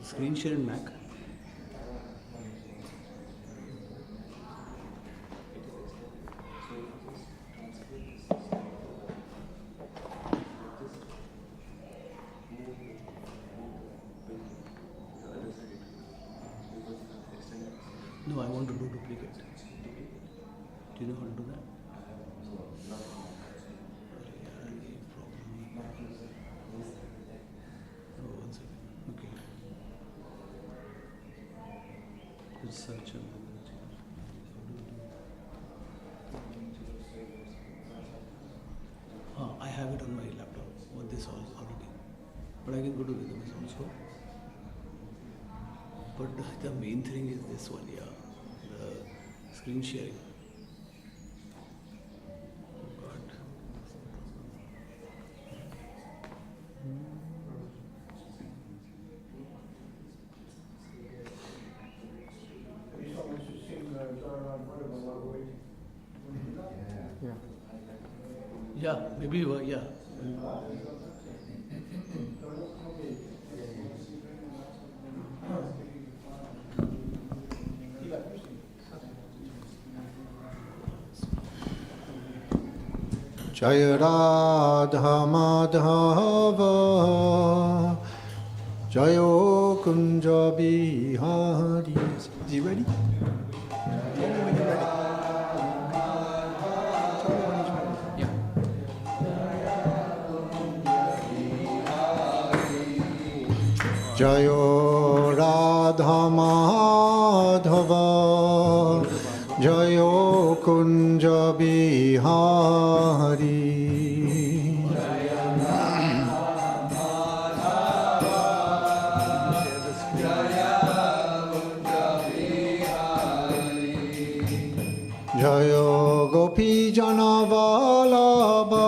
Screen share in Mac. No, I want to do duplicate. Do you know how to do that? Search I have it on my laptop with this already, but I can go to the others also. But the main thing is this one, the screen sharing. Yeah, maybe, yeah. Jaya Radha Madhava Jayo Kunja Bihari. Is he ready? Tell me when you're ready. Jayo Radha Madhava Jayo Kunja Bihari. Jayo Gopi Jana Vallabha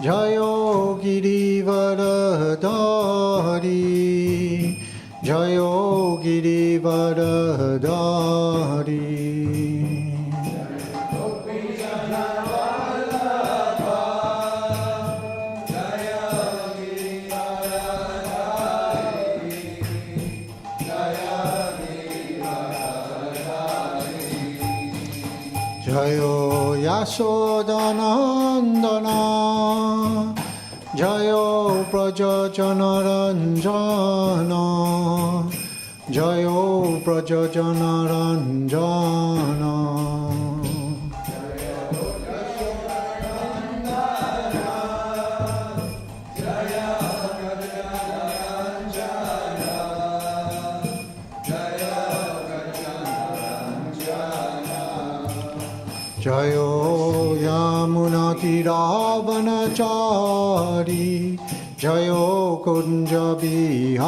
Jayo Girivardhari Jayo Girivardhari. Jayo Yashodanandana Jayo Prajajanaranjana Jayo Prajajanaranjana. Jayo Yamunati Ravanachari Jayo Kunja Bihari.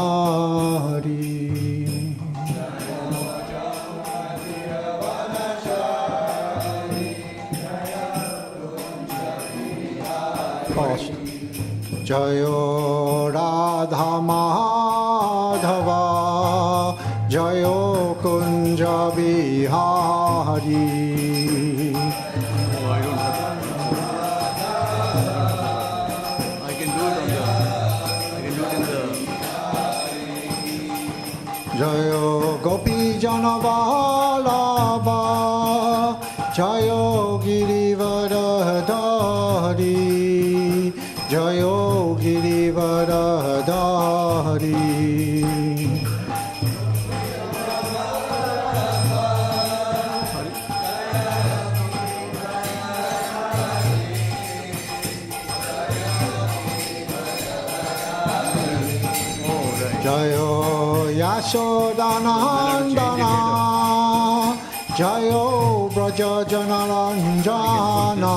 Fast. Jayo Radha Madhava. Jayo Kunja Bihari. Jayo Gopi Janavalabha. Jayo Girivardhari. Jayo Girivardhari. Jayo Yashodanandana. Jayo Braja Janaranjana.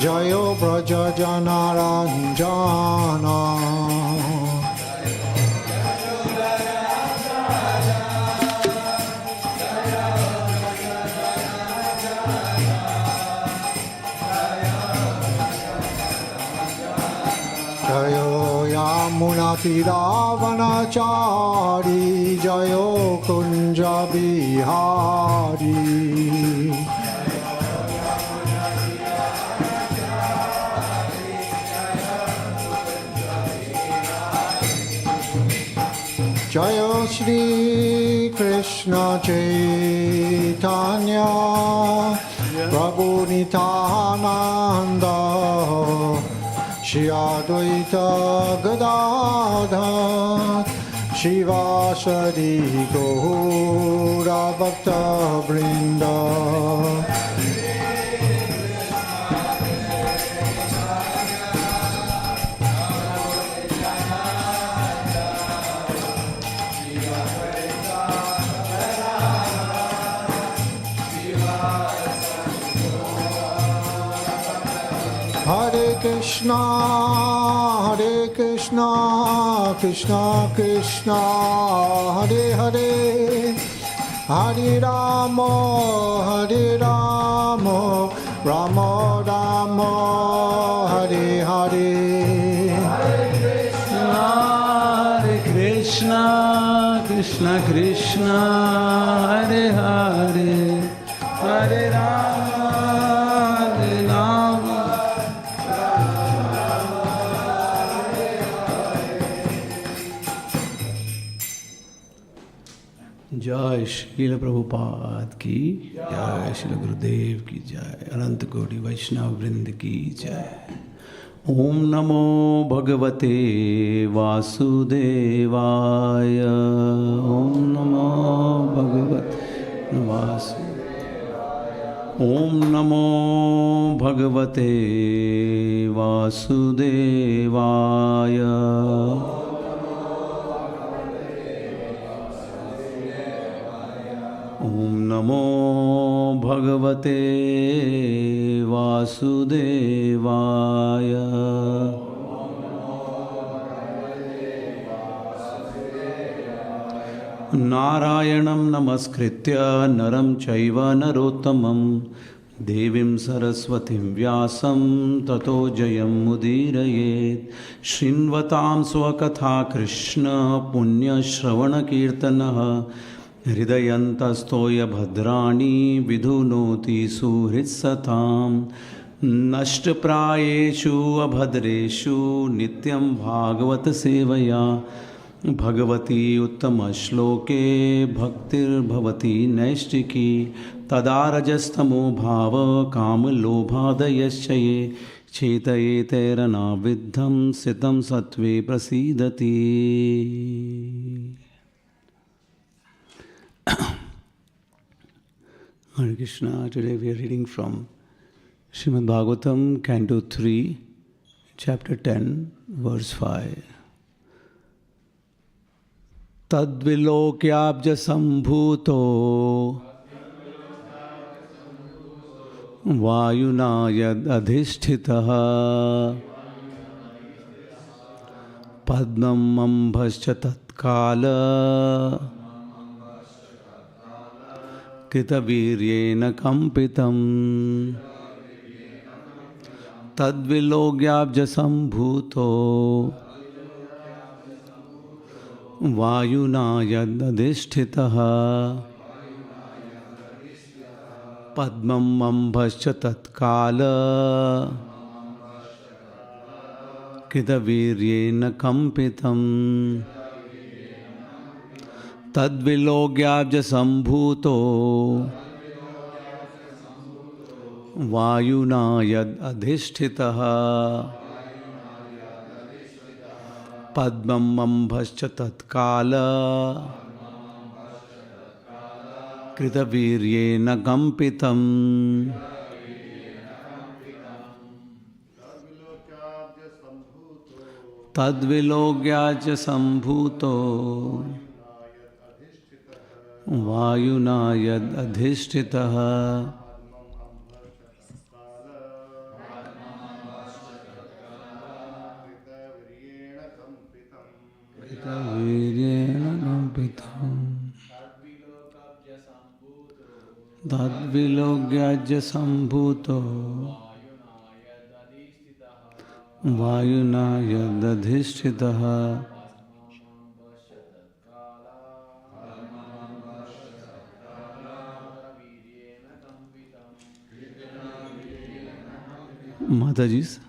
Jayo Braja Janaranjana. Jayo Yamunatiravanachari. Jayo Kunja Bihari. Jayo Shri Krishna Chaitanya. Prabhu Nityananda. Shri Advaita Gadadhar. Shivasari Gaura Bhakta Vrinda. Hare Krishna, Krishna Krishna, Hare Hare, Hare Rama, Rama Rama, Hare Hare. Hare Krishna, Krishna Krishna, Hare Hare, Hare Rama, Hare Rama. जय श्रील प्रभुपाद की जय, श्रील गुरुदेव की जय, अनंत कोटि वैष्णव वृंद की जय। ओम नमो भगवते वासुदेवाय। ओम नमो भगवते ओम नमो भगवते वासुदेवाय। ओम नमो भगवते वासुदेवाय। नारायणं नमस्कृत्य नरं चैव नरोत्तमं देवीं सरस्वतीं व्यासं ततो जयमुदीरयेत्। शृण्वतां स्वकथा कृष्ण पुण्यश्रवणकीर्तनः हृदयन्तस्थोय भद्राणि विधुनोति सुहृत्सतां। नष्टप्रायेषु अभद्रेषु नित्यं भागवत सेवया भगवती उत्तमश्लोके भक्तिर्भवति नैष्टिकी। तदा रजस्तमो भाव कामलोभादयश्च ये चेतयेतैरनाविद्धं सितं सत्त्वे प्रसीदति। Hare Krishna. Today we are reading from Srimad Bhagavatam, Canto 3, Chapter 10, Verse 5. Tadvilokyabja sambhuto vayuna yad adhisthitaha Padmam ambhascha tatkala kritaviryena kampitam tadvilogyabja sambhuto vayuna yadadhisthitaha Padmam ambhascha tatkala kritaviryena kampitam tadvilogyabja sambhuto vayuna yad adhisthitaha Padmam ambhascha tatkala kritaviryena kampitam tadvilogyaja sambhuto vayuna yad adhisthitaha kritaviryena kampitam tadvilogyaja sambhuto vayuna yadadhisthitaha Mataji's.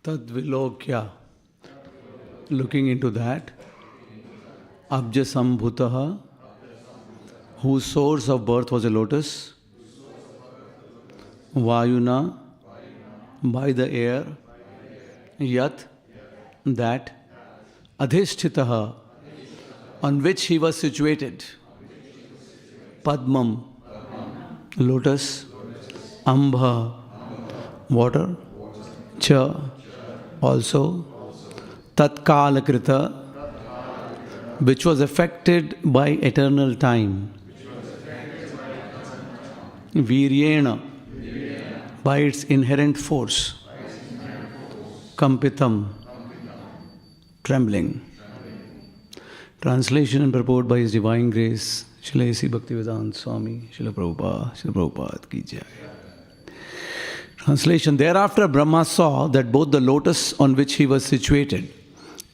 Tadvilokya, looking into that, Abja Sambhutaha, whose source of birth was a lotus, Vayuna, by the air, Yat, that, Adhisthitaha, on which he was situated, Padmam, lotus, Ambha, water, Cha, also, Tatkalakrita, which was affected by eternal time, Viryena, by its inherent force, Kampitam, trembling. Translation and purport by His Divine Grace, Srila A.C. Bhaktivedanta Swami, Srila Prabhupada ki jai. Translation. Thereafter Brahma saw that both the lotus on which he was situated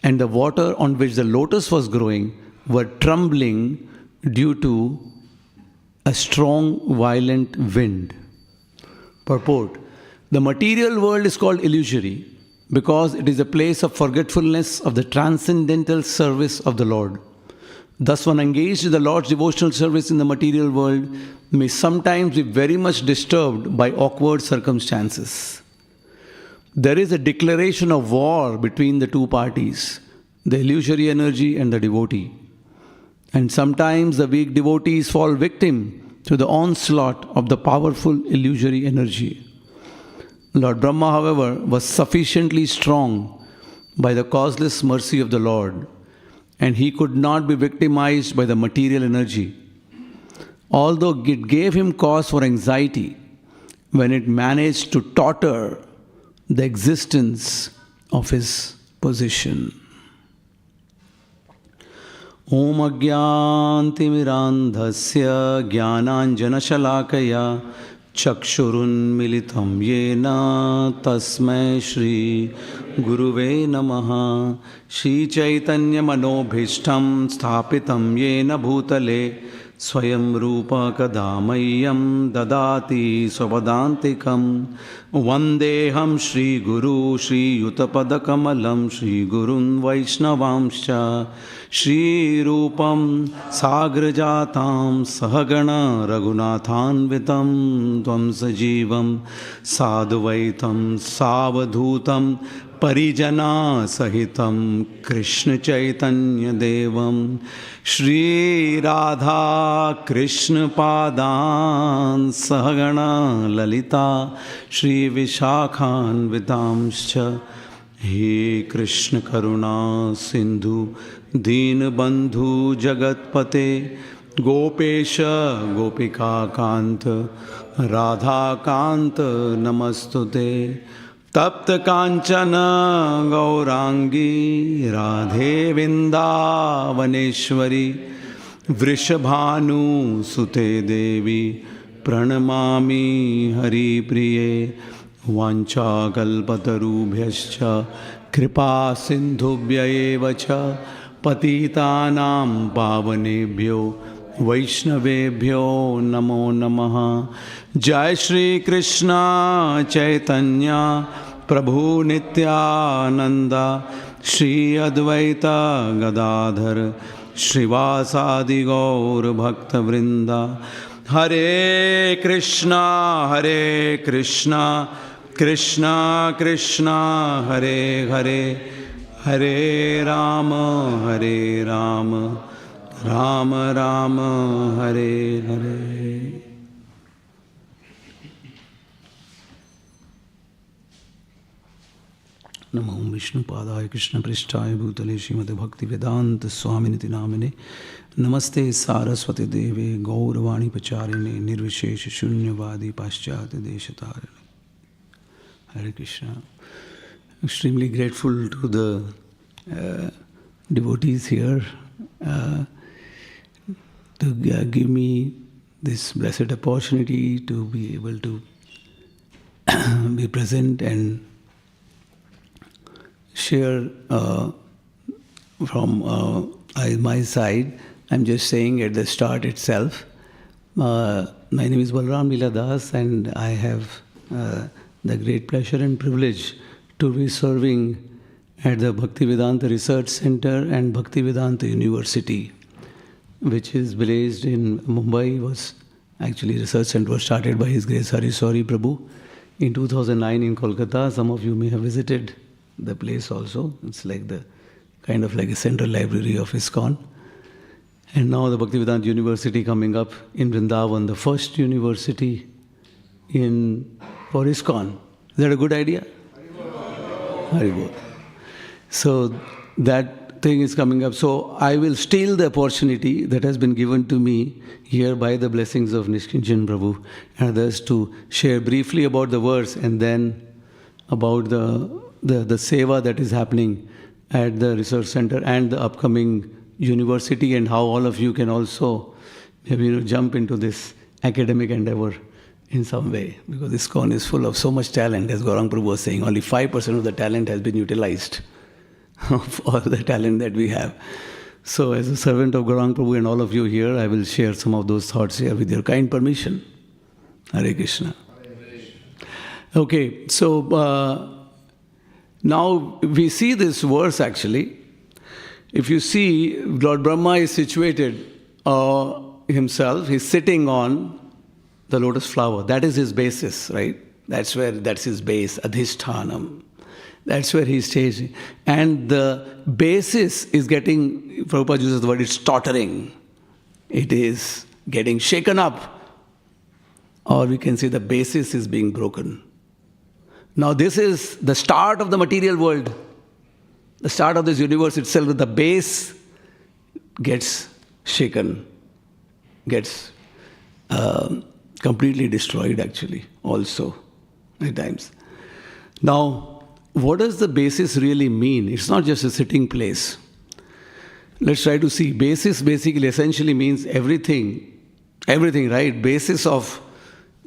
and the water on which the lotus was growing were trembling due to a strong, violent wind. Purport. The material world is called illusory because it is a place of forgetfulness of the transcendental service of the Lord. Thus, one engaged in the Lord's devotional service in the material world may sometimes be very much disturbed by awkward circumstances. There is a declaration of war between the two parties, the illusory energy and the devotee. And sometimes the weak devotees fall victim to the onslaught of the powerful illusory energy. Lord Brahma, however, was sufficiently strong by the causeless mercy of the Lord, and he could not be victimized by the material energy, although it gave him cause for anxiety when it managed to totter the existence of his position. Om Agyantimirandhasya Jnananjanashalakaya Chakshurun Militam Yena Tasmai Shri Guruve Namaha Shri Chaitanya Manobhishtam Sthapitam Yena Bhutale Swayam Rupa Kadamayam Dadati Swavadantikam Vandeham Shri Guru Shri Yutapada Kamalam Shri Gurun Vaishnavamscha Shri Rupam Sagrajatam Sahagana Raghunathanvitam Tvam Sajivam Sadhuvaitam Savadhutam Parijana Sahitam Krishna Chaitanya Devam Shri Radha Krishna Padan Sahagana Lalita Shri Vishakhan Vitamscha He Krishna Karuna Sindhu Deen Bandhu Jagatpate Gopesha Gopika Kanta Radha Kanta Namastute Tapta Kanchana Gaurangi Radhe Vindavaneshwari Vrishabhanu Sute Devi Pranamami Hari Priye Vancha Kalpatarubhyascha Kripa Sindhubhya evacha Patitanam Pavanebhyo Vaishnavebhyo Namo Namaha Jai Shri Krishna Chaitanya Prabhu Nityananda Shri Advaita Gadadhar Shrivasadi Gaur Bhakta Vrinda Hare Krishna Krishna Krishna Hare Hare Hare Rama Rama Rama Hare Hare. Namo Vishnu Padaya Krishna Prishtaya Bhutale Srimate Bhaktivedanta Swaminiti Namine Namaste Saraswati Deve Gauravani Pacharine Nirvishesha Shunyavadi Paschati Deshatarine. Hare Krishna. Extremely grateful to the devotees here to give me this blessed opportunity to be able to be present and share from my side. I'm just saying at the start itself, my name is Balram Leela Das, and I have the great pleasure and privilege to be serving at the Bhaktivedanta Research Center and Bhaktivedanta University, which is based in Mumbai. Was actually research center was started by His Grace Hari Sauri Prabhu in 2009 in Kolkata. Some of you may have visited the place also. It's like the kind of like a central library of ISKCON. And now the Bhaktivedanta University coming up in Vrindavan, the first university for ISKCON. Is that a good idea? Haribol. So that thing is coming up. So I will steal the opportunity that has been given to me here by the blessings of Nishkinchan Prabhu and others to share briefly about the verse and then about the seva that is happening at the research center and the upcoming university, and how all of you can also maybe jump into this academic endeavor in some way, because ISKCON is full of so much talent. As Gaurang Prabhu was saying, only 5% of the talent has been utilized of all the talent that we have. So as a servant of Gaurang Prabhu and all of you here, I will share some of those thoughts here with your kind permission. Hare Krishna. Okay, so now we see this verse actually. If you see, Lord Brahma is situated himself, he's sitting on the lotus flower. That is his basis, right? That's his base, adhishthanam. That's where he stays. And the basis is getting, Prabhupada uses the word, it's tottering. It is getting shaken up. Or we can say the basis is being broken. Now this is the start of the material world. The start of this universe itself, the base gets shaken, gets completely destroyed actually also at times. Now, what does the basis really mean? It's not just a sitting place. Let's try to see. Basis basically essentially means everything, right? Basis of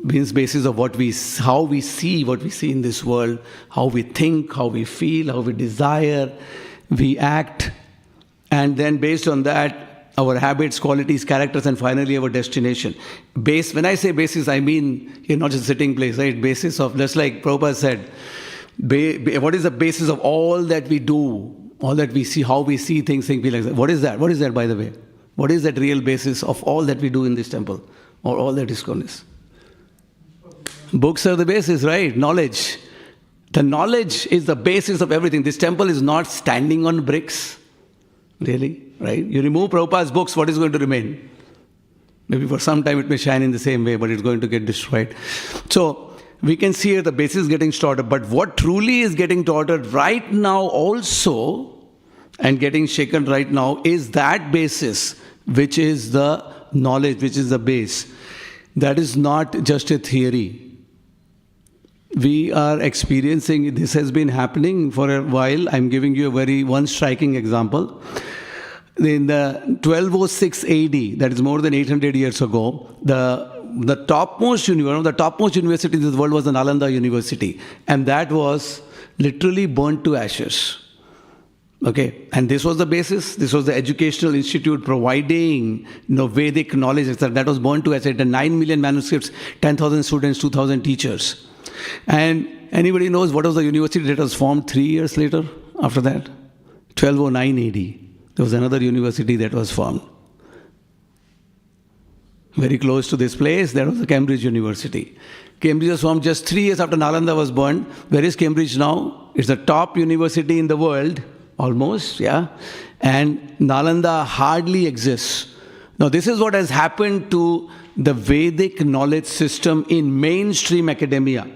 how we see what we see in this world, how we think, how we feel, how we desire, we act, and then based on that, our habits, qualities, characters, and finally our destination. Base, when I say basis, I mean you're not just sitting place, right? Basis of, just like Prabhupada said, what is the basis of all that we do, all that we see, how we see things, think, feel like that? What is that? What is that, by the way? What is that real basis of all that we do in this temple, or all that ISKCON is? Books are the basis, right? Knowledge. The knowledge is the basis of everything. This temple is not standing on bricks. Really, right? You remove Prabhupada's books, what is going to remain? Maybe for some time it may shine in the same way, but it's going to get destroyed. So, we can see here the basis getting started, but what truly is getting started right now also, and getting shaken right now, is that basis, which is the knowledge, which is the base. That is not just a theory. We are experiencing, this has been happening for a while. I'm giving you one striking example. In the 1206 AD, that is more than 800 years ago, the topmost university in the world was the Nalanda University. And that was literally burnt to ashes. Okay, and this was the basis. This was the educational institute providing Vedic knowledge, etc. That was burnt to ashes. 9 million manuscripts, 10,000 students, 2,000 teachers. And anybody knows what was the university that was formed 3 years later after that? 1209 AD. There was another university that was formed. Very close to this place, that was the Cambridge University. Cambridge was formed just 3 years after Nalanda was burned. Where is Cambridge now? It's the top university in the world, almost, yeah. And Nalanda hardly exists. Now, this is what has happened to the Vedic knowledge system in mainstream academia.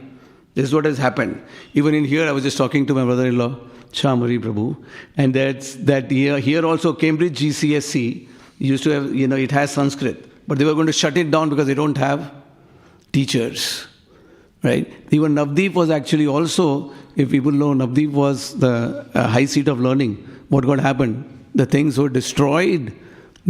This is what has happened. Even in here, I was just talking to my brother-in-law, Shamari Prabhu, and that here also Cambridge GCSE used to have, it has Sanskrit, but they were going to shut it down because they don't have teachers, right? Even Navdeep was actually also, if people know, Navdeep was the high seat of learning. What got happened? The things were destroyed.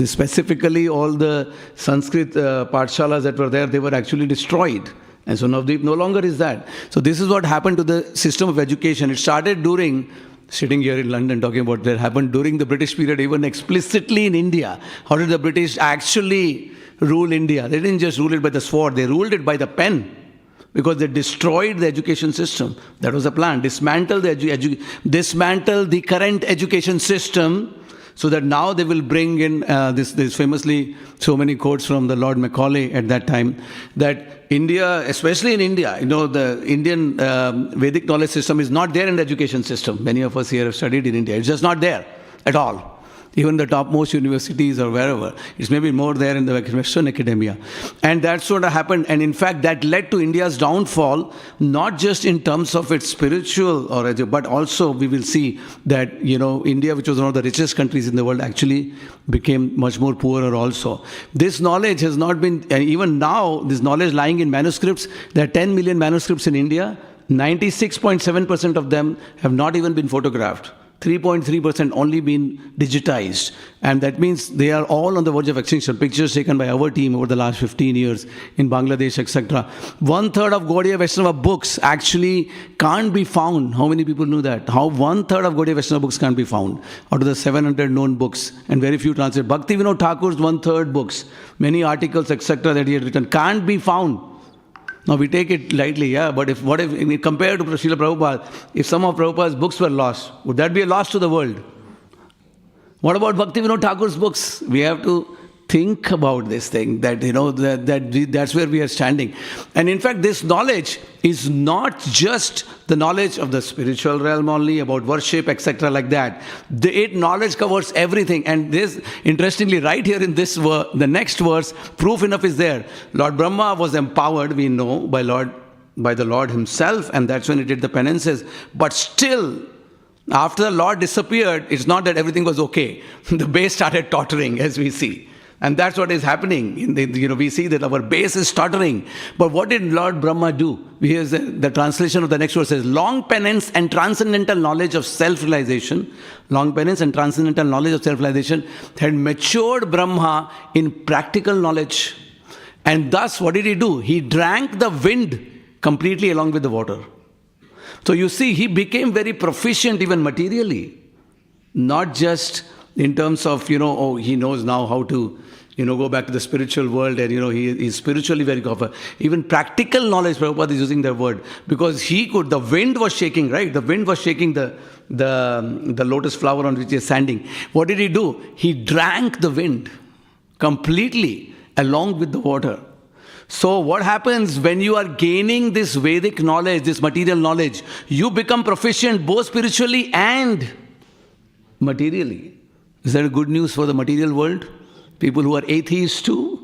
Specifically, all the Sanskrit pathshalas that were there, they were actually destroyed. And so Navdeep no longer is that. So this is what happened to the system of education. It started during, sitting here in London talking about that happened during the British period, even explicitly in India. How did the British actually rule India? They didn't just rule it by the sword, they ruled it by the pen. Because they destroyed the education system. That was the plan. Dismantle the current education system, so that now they will bring in this famously, so many quotes from the Lord Macaulay at that time, that India, especially in India, the Indian Vedic knowledge system is not there in the education system. Many of us here have studied in India. It's just not there at all. Even the topmost universities or wherever. It's maybe more there in the Western academia. And that's what happened. And in fact, that led to India's downfall, not just in terms of its spiritual, but also we will see that, India, which was one of the richest countries in the world, actually became much more poorer also. This knowledge has not been, and even now, this knowledge lying in manuscripts, there are 10 million manuscripts in India. 96.7% of them have not even been photographed. 3.3% only been digitized. And that means they are all on the verge of extinction. Pictures taken by our team over the last 15 years in Bangladesh, etc. 1/3 of Gaudiya Vaishnava books actually can't be found. How many people knew that? How 1/3 of Gaudiya Vaishnava books can't be found out of the 700 known books, and very few translated. Bhaktivedanta Thakur's 1/3 books, many articles, etc. that he had written, can't be found. Now we take it lightly, yeah, but what if compared to Srila Prabhupada, if some of Prabhupada's books were lost, would that be a loss to the world? What about Bhaktivedanta Thakur's books? We have to think about this thing, that that's where we are standing. And in fact, this knowledge is not just the knowledge of the spiritual realm only, about worship, etc. like that. Knowledge covers everything. And this, interestingly, right here in this the next verse, proof enough is there. Lord Brahma was empowered, we know, by the Lord himself, and that's when he did the penances. But still, after the Lord disappeared, it's not that everything was okay. The base started tottering, as we see. And that's what is happening. We see that our base is stuttering. But what did Lord Brahma do? Here's the translation of the next verse says, long penance and transcendental knowledge of self-realization, had matured Brahma in practical knowledge. And thus, what did he do? He drank the wind completely along with the water. So you see, he became very proficient even materially. Not just in terms of, he knows now how to, go back to the spiritual world, and, he's spiritually very clever. Even practical knowledge, Prabhupada is using that word, because the wind was shaking, right? The wind was shaking the lotus flower on which he is standing. What did he do? He drank the wind completely along with the water. So what happens when you are gaining this Vedic knowledge, this material knowledge? You become proficient both spiritually and materially. Is that good news for the material world? People who are atheists too,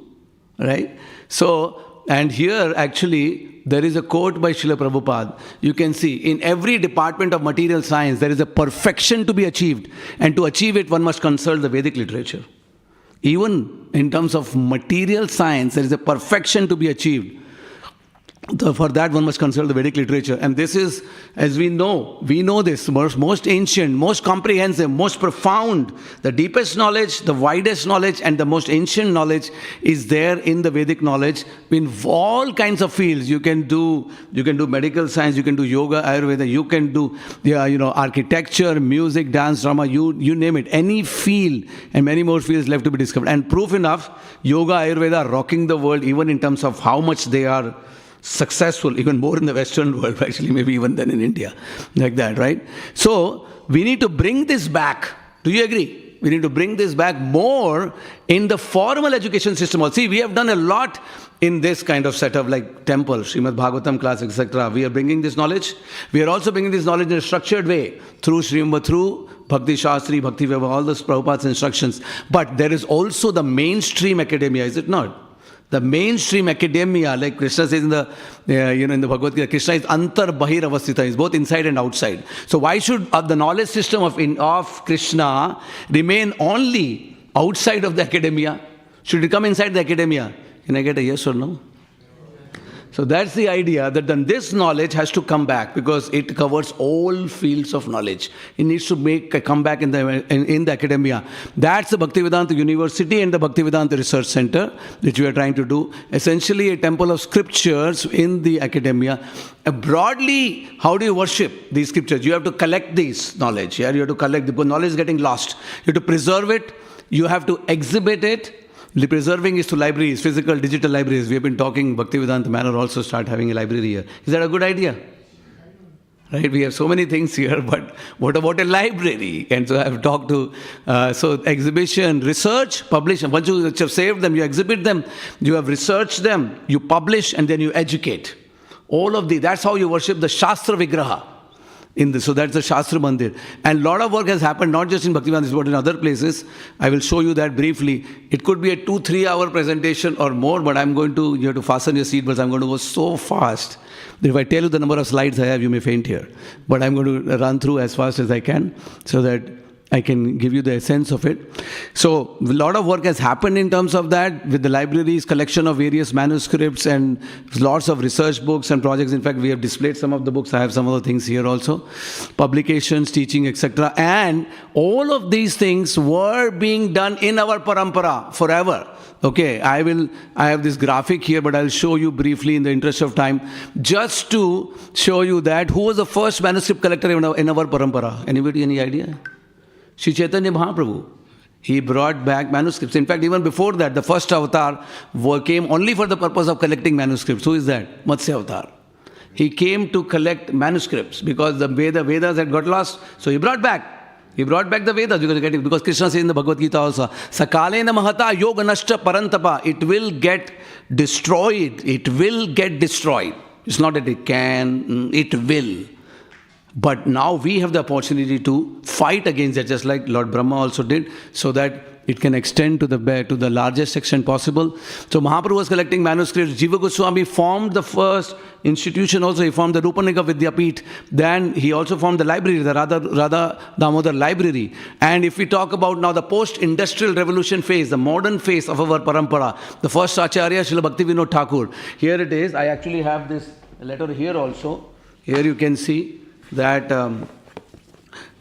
right? So, and here actually there is a quote by Srila Prabhupada. You can see in every department of material science there is a perfection to be achieved, and to achieve it one must consult the Vedic literature. Even in terms of material science, there is a perfection to be achieved. For that, one must consult the Vedic literature. And this is, as we know this, most ancient, most comprehensive, most profound, the deepest knowledge, the widest knowledge, and the most ancient knowledge is there in the Vedic knowledge. In all kinds of fields, you can do medical science, you can do yoga, Ayurveda, you can do architecture, music, dance, drama, you name it. Any field, and many more fields left to be discovered. And proof enough, yoga, Ayurveda are rocking the world, even in terms of how much they are successful, even more in the Western world, actually, maybe even than in India, like that, right? So, we need to bring this back. Do you agree? We need to bring this back more in the formal education system. See, we have done a lot in this kind of setup, like temple, Srimad Bhagavatam class, etc. We are bringing this knowledge. We are also bringing this knowledge in a structured way, through Bhakti Shastri, Bhaktivedanta, all those Prabhupada's instructions. But there is also the mainstream academia, is it not? The mainstream academia, like Krishna says in the Bhagavad Gita, Krishna is antar bahir avasthita, is both inside and outside. So why should the knowledge system of Krishna remain only outside of the academia? Should it come inside the academia? Can I get a yes or no? So that's the idea, that then this knowledge has to come back, because it covers all fields of knowledge. It needs to make a comeback in the academia. That's the Bhaktivedanta University and the Bhaktivedanta Research Center, which we are trying to do. Essentially a temple of scriptures in the academia. Broadly, how do you worship these scriptures? You have to collect this knowledge. Yeah? You have to collect, because knowledge is getting lost. You have to preserve it. You have to exhibit it. The preserving is to libraries, physical, digital libraries. We have been talking, Bhaktivedanta Manor also start having a library here. Is that a good idea? Right? We have so many things here, but what about a library? And so I have talked to, exhibition, research, publish. Once you have saved them, you exhibit them, you have researched them, you publish, and then you educate. All of that's how you worship the Shastra Vigraha. So that's the Shastra Mandir. And a lot of work has happened, not just in Bhaktivedanta, but in other places. I will show you that briefly. It could be a 2-3 hour presentation or more, but you have to fasten your seatbelts. I'm going to go so fast that if I tell you the number of slides I have, you may faint here. But I'm going to run through as fast as I can, so that I can give you the essence of it. So a lot of work has happened in terms of that, with the libraries, collection of various manuscripts, and lots of research books and projects. In fact, we have displayed some of the books. I have some of the things here also. Publications, teaching, etc. And all of these things were being done in our parampara forever. Okay, I have this graphic here, but I'll show you briefly in the interest of time, just to show you that who was the first manuscript collector in our parampara. Anybody, any idea? Sri Chaitanya Mahaprabhu. He brought back manuscripts. In fact, even before that, the first avatar came only for the purpose of collecting manuscripts. Who is that? Matsya avatar. He came to collect manuscripts because the Vedas had got lost. So he brought back. He brought back the Vedas because Krishna says in the Bhagavad Gita also, Sakalena Mahata Yoga Nashta Parantapa. It will get destroyed. It will get destroyed. It's not that it can, it will. But now we have the opportunity to fight against that, just like Lord Brahma also did, so that it can extend to the largest extent possible. So Mahaprabhu was collecting manuscripts. Jiva Goswami formed the first institution also. He formed the Rupanika Vidyapith. Then he also formed the library, the Radha Damodar Library. And if we talk about now the post-industrial revolution phase, the modern phase of our parampara, the first Acharya, Srila Bhaktivedanta Thakur. Here it is. I actually have this letter here also. Here you can see that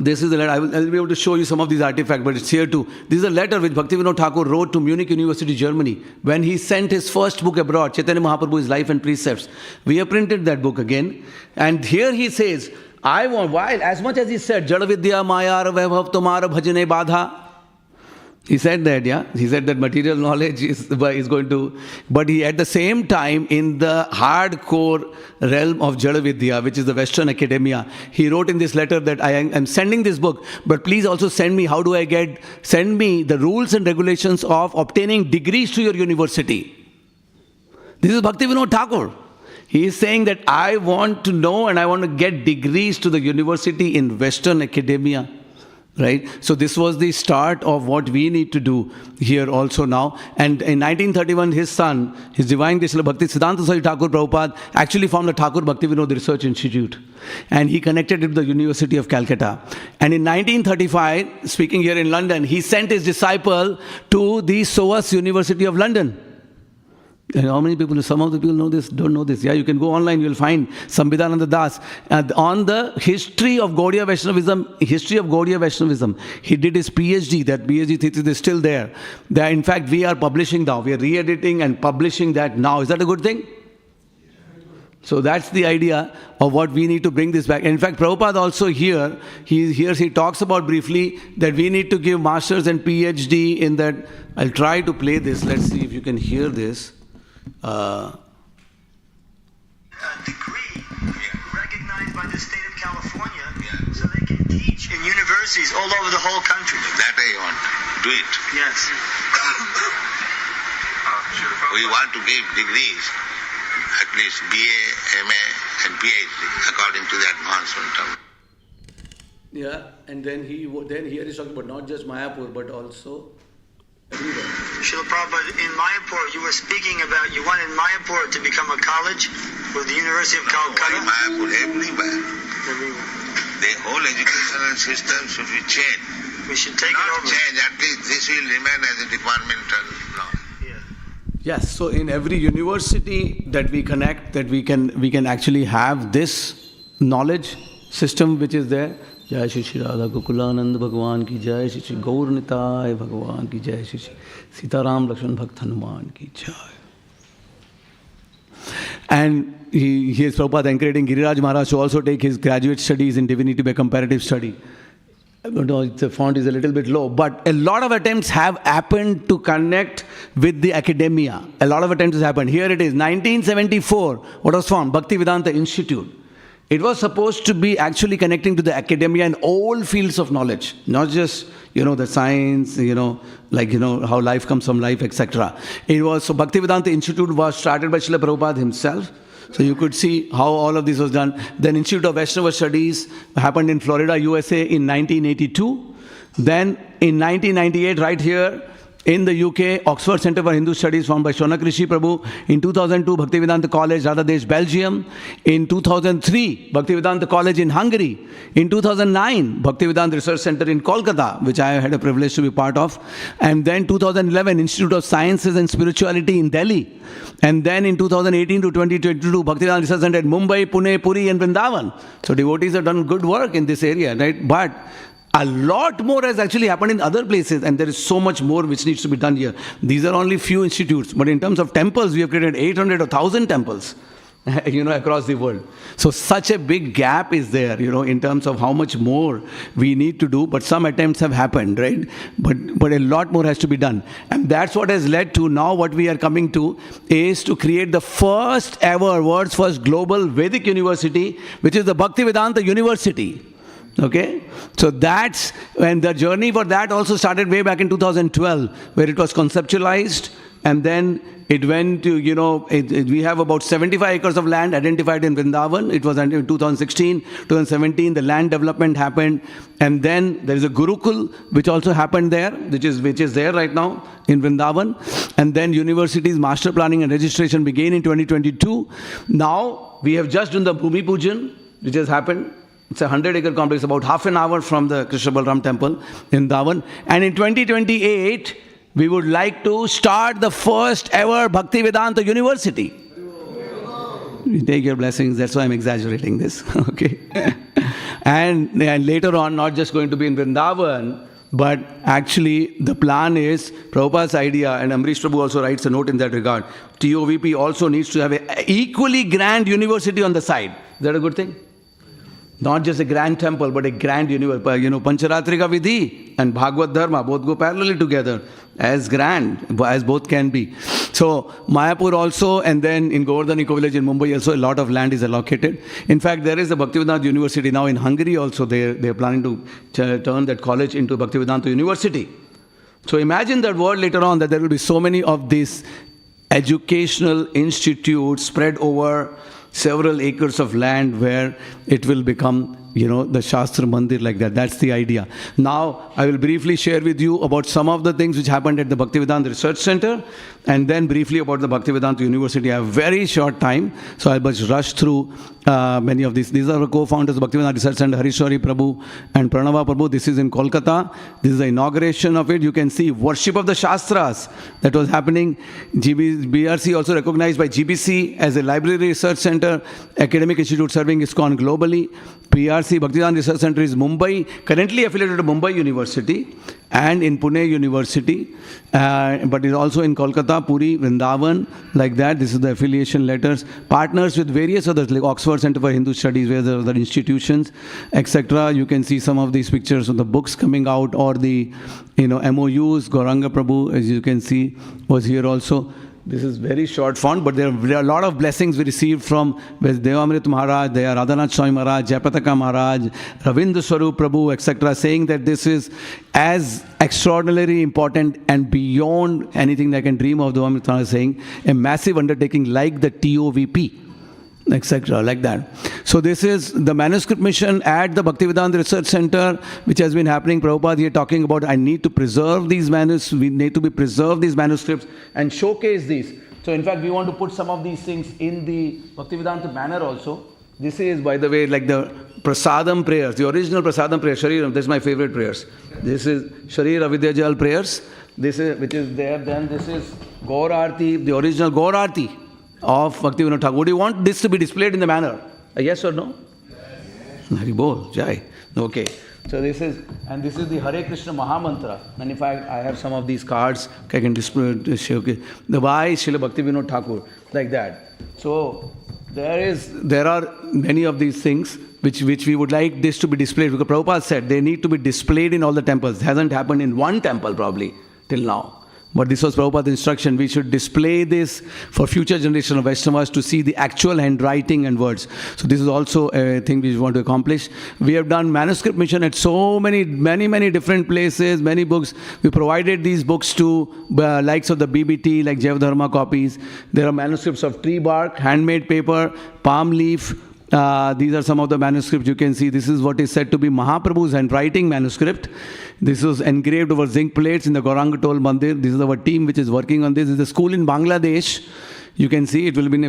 this is the letter. I'll be able to show you some of these artifacts, but it's here too. This is a letter which Bhaktivedanta Thakur wrote to Munich University, Germany, when he sent his first book abroad, Chaitanya Mahaprabhu's Life and Precepts. We have printed that book again. And here he says, while as much as he said, Jada Vidya Mayar Vaibhav Tumara Bhajane Badha, He said that, yeah. He said that material knowledge is going to... But he, at the same time, in the hardcore realm of Jada Vidya, which is the Western academia, he wrote in this letter that I am sending this book, but please also send me send me the rules and regulations of obtaining degrees to your university. This is Bhaktivinoda Thakur. He is saying that I want to know and I want to get degrees to the university in Western academia. Right? So this was the start of what we need to do here also now. And in 1931, his son, His Divine Grace Bhaktisiddhanta Swami Thakur Prabhupada, actually formed the Thakur Bhaktivinoda Research Institute. And he connected it with the University of Calcutta. And in 1935, speaking here in London, he sent his disciple to the SOAS University of London. And how many people, some of the people know this, don't know this. Yeah, you can go online, you'll find Sambhidananda Das. On the history of Gaudiya Vaishnavism, he did his PhD. That PhD thesis is still there. In fact, we are publishing now. We are re-editing and publishing that now. Is that a good thing? So that's the idea of what we need to bring this back. And in fact, Prabhupada also here, he talks about briefly that we need to give masters and PhD in that. I'll try to play this. Let's see if you can hear this. Degree recognized by the state of California, so they can teach in universities all over the whole country. That I want. Do it. Yes. We want to give degrees, at least BA, MA, and PhD, according to the advancement of. Yeah, and then here he's talking about not just Mayapur, but also everywhere. Srila Prabhupada, in Mayapur, you were speaking about you wanted Mayapur to become a college with the University of Calcutta. Mayapur, everywhere. The whole educational system should be changed. We should take Not it over. change, at least this will remain as a departmental law. Yes, so in every university that we connect, that we can actually have this knowledge system which is there. Jai Shri Shri Radha Gokulanand Bhagwan ki Jai, Shri Shri Gaur Nitai Bhagwan ki Jai, Shri Shri Sitaram Lakshman Bhakt Hanuman ki Jai. And he is Prabhupada encouraging Giriraj Maharaj to also take his graduate studies in divinity by comparative study. The font is a little bit low, but a lot of attempts have happened to connect with the academia. A lot of attempts have happened. Here it is, 1974, what was formed? Bhaktivedanta Institute. It was supposed to be actually connecting to the academia in all fields of knowledge, not just, the science, how life comes from life, etc. So Bhaktivedanta Institute was started by Srila Prabhupada himself. So you could see how all of this was done. Then Institute of Vaishnava Studies happened in Florida, USA in 1982. Then in 1998, right here in the UK, Oxford Center for Hindu Studies formed by Shonak Rishi Prabhu. In 2002, Bhaktivedanta College, Radhadesh, Belgium. In 2003, Bhaktivedanta College in Hungary. In 2009, Bhaktivedanta Research Center in Kolkata, which I had a privilege to be part of. And then 2011, Institute of Sciences and Spirituality in Delhi. And then in 2018 to 2022, Bhaktivedanta Research Center in Mumbai, Pune, Puri and Vrindavan. So devotees have done good work in this area, right? But a lot more has actually happened in other places, and there is so much more which needs to be done here. These are only few institutes, but in terms of temples, we have created 800 or 1,000 temples, across the world. So such a big gap is there, in terms of how much more we need to do, but some attempts have happened, right? But a lot more has to be done. And that's what has led to now what we are coming to is to create the first ever, world's first global Vedic university, which is the Bhaktivedanta University. Okay, so that's when the journey for that also started way back in 2012, where it was conceptualized, and then it went to, we have about 75 acres of land identified in Vrindavan. It was until 2016, 2017, the land development happened, and then there is a Gurukul which also happened there, which is there right now in Vrindavan, and then universities master planning and registration began in 2022. Now we have just done the Bhumi Pujan, which has happened. It's a 100-acre complex, about half an hour from the Krishna Balram temple in Dhawan. And in 2028, we would like to start the first ever Bhaktivedanta University. You take your blessings, that's why I'm exaggerating this. Okay. And later on, not just going to be in Vrindavan, but actually the plan is, Prabhupada's idea, and Amrish Prabhu also writes a note in that regard, TOVP also needs to have an equally grand university on the side. Is that a good thing? Not just a grand temple, but a grand universe. Pancharatrika Vidhi and Bhagavad Dharma both go parallelly together, as grand as both can be. So Mayapur also, and then in Govardhan Eco Village in Mumbai also, a lot of land is allocated. In fact, there is a Bhaktivedanta University now in Hungary also. They are planning to turn that college into Bhaktivedanta University. So imagine that world later on, that there will be so many of these educational institutes spread over several acres of land where it will become, the Shastra Mandir like that. That's the idea. Now, I will briefly share with you about some of the things which happened at the Bhaktivedanta Research Center, and then briefly about the Bhaktivedanta University. I have very short time, so I'll just rush through many of these. These are the co-founders of Bhaktivedanta Research Center, Harishwari Prabhu and Pranava Prabhu. This is in Kolkata. This is the inauguration of it. You can see worship of the Shastras that was happening. BRC also recognized by GBC as a library research center, academic institute serving ISKCON globally. PRC, Bhaktivedanta Research Center, is Mumbai, currently affiliated to Mumbai University and in Pune University, but is also in Kolkata, Puri, Vrindavan, like that. This is the affiliation letters. Partners with various others, like Oxford Center for Hindu Studies, various other institutions, etc. You can see some of these pictures of the books coming out, or the MOUs. Gauranga Prabhu, as you can see, was here also. This is very short font, but there are a lot of blessings we received from Devamrit Maharaj, there Radhanath Swami Maharaj, Jayapataka Maharaj, Ravindra Swarup Prabhu, etc., saying that this is as extraordinarily important and beyond anything that I can dream of. Devamrit Maharaj saying a massive undertaking like the TOVP, etc., like that. So this is the manuscript mission at the Bhaktivedanta Research Center, which has been happening. Prabhupada here talking about, I need to preserve these manuscripts, we need to preserve these manuscripts and showcase these. So in fact, we want to put some of these things in the Bhaktivedanta Manor also. This is, by the way, like the Prasadam prayers, the original Prasadam prayers, Shariram, this is my favorite prayers. This is Sharir Avidyajal prayers, this is, which is there. Then this is Gaur Aarti, the original Gaur Aarti of Bhaktivedanta Thakur. Would you want this to be displayed in the manor? A yes or no? Yes. Hari Bol, Jai. Okay. So this is the Hare Krishna Mahamantra. And in fact, I have some of these cards. I can display. The why Srila Bhaktivedanta Thakur, like that. So there are many of these things which we would like this to be displayed. Because Prabhupada said they need to be displayed in all the temples. It hasn't happened in one temple probably till now. But this was Prabhupada's instruction. We should display this for future generation of Vaishnavas to see the actual handwriting and words. So this is also a thing we want to accomplish. We have done manuscript mission at so many different places, many books. We provided these books to likes of the BBT, like Jayavadharma copies. There are manuscripts of tree bark, handmade paper, palm leaf. These are some of the manuscripts you can see. This is what is said to be Mahaprabhu's handwriting manuscript. This was engraved over zinc plates in the Gauranga Tol Mandir. This is our team which is working on this. This is a school in Bangladesh. You can see it will be,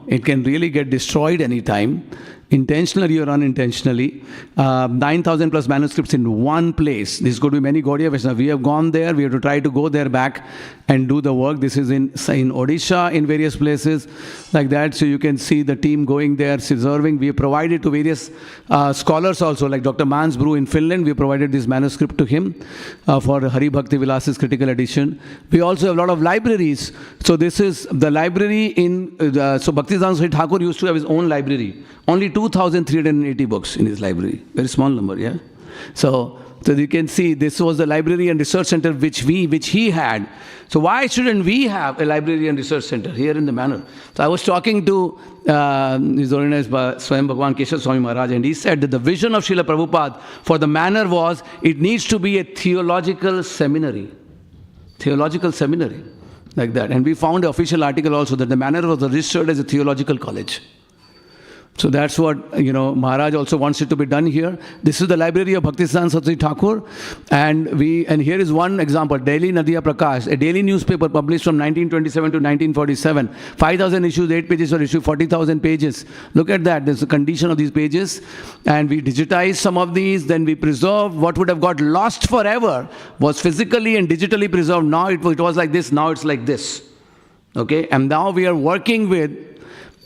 it can really get destroyed anytime, intentionally or unintentionally. 9,000 plus manuscripts in one place. This could be many Gaudiya Vaishnavas. We have gone there. We have to try to go there back and do the work. This is in Odisha, in various places like that. So you can see the team going there, preserving. We have provided to various scholars also, like Dr. Mansbro in Finland. We provided this manuscript to him for Hari Bhakti Vilas's critical edition. We also have a lot of libraries. So this is the library in, so Bhaktivedanta Thakur used to have his own library. Only 2,380 books in his library. Very small number, yeah? So you can see this was the library and research center which he had. So why shouldn't we have a library and research center here in the manor? So I was talking to His Holiness Swayam Bhagwan Keshav Swami Maharaj, and he said that the vision of Srila Prabhupada for the manor was, it needs to be a theological seminary. Like that. And we found an official article also that the manor was registered as a theological college. So that's what, Maharaj also wants it to be done here. This is the library of Bhaktisiddhanta Saraswati Thakur. And here is one example, Daily Nadiya Prakash, a daily newspaper published from 1927 to 1947. 5,000 issues, 8 pages were issued, 40,000 pages. Look at that, there's the condition of these pages. And we digitized some of these, then we preserved what would have got lost forever, was physically and digitally preserved. Now it was like this, now it's like this. Okay, and now we are working with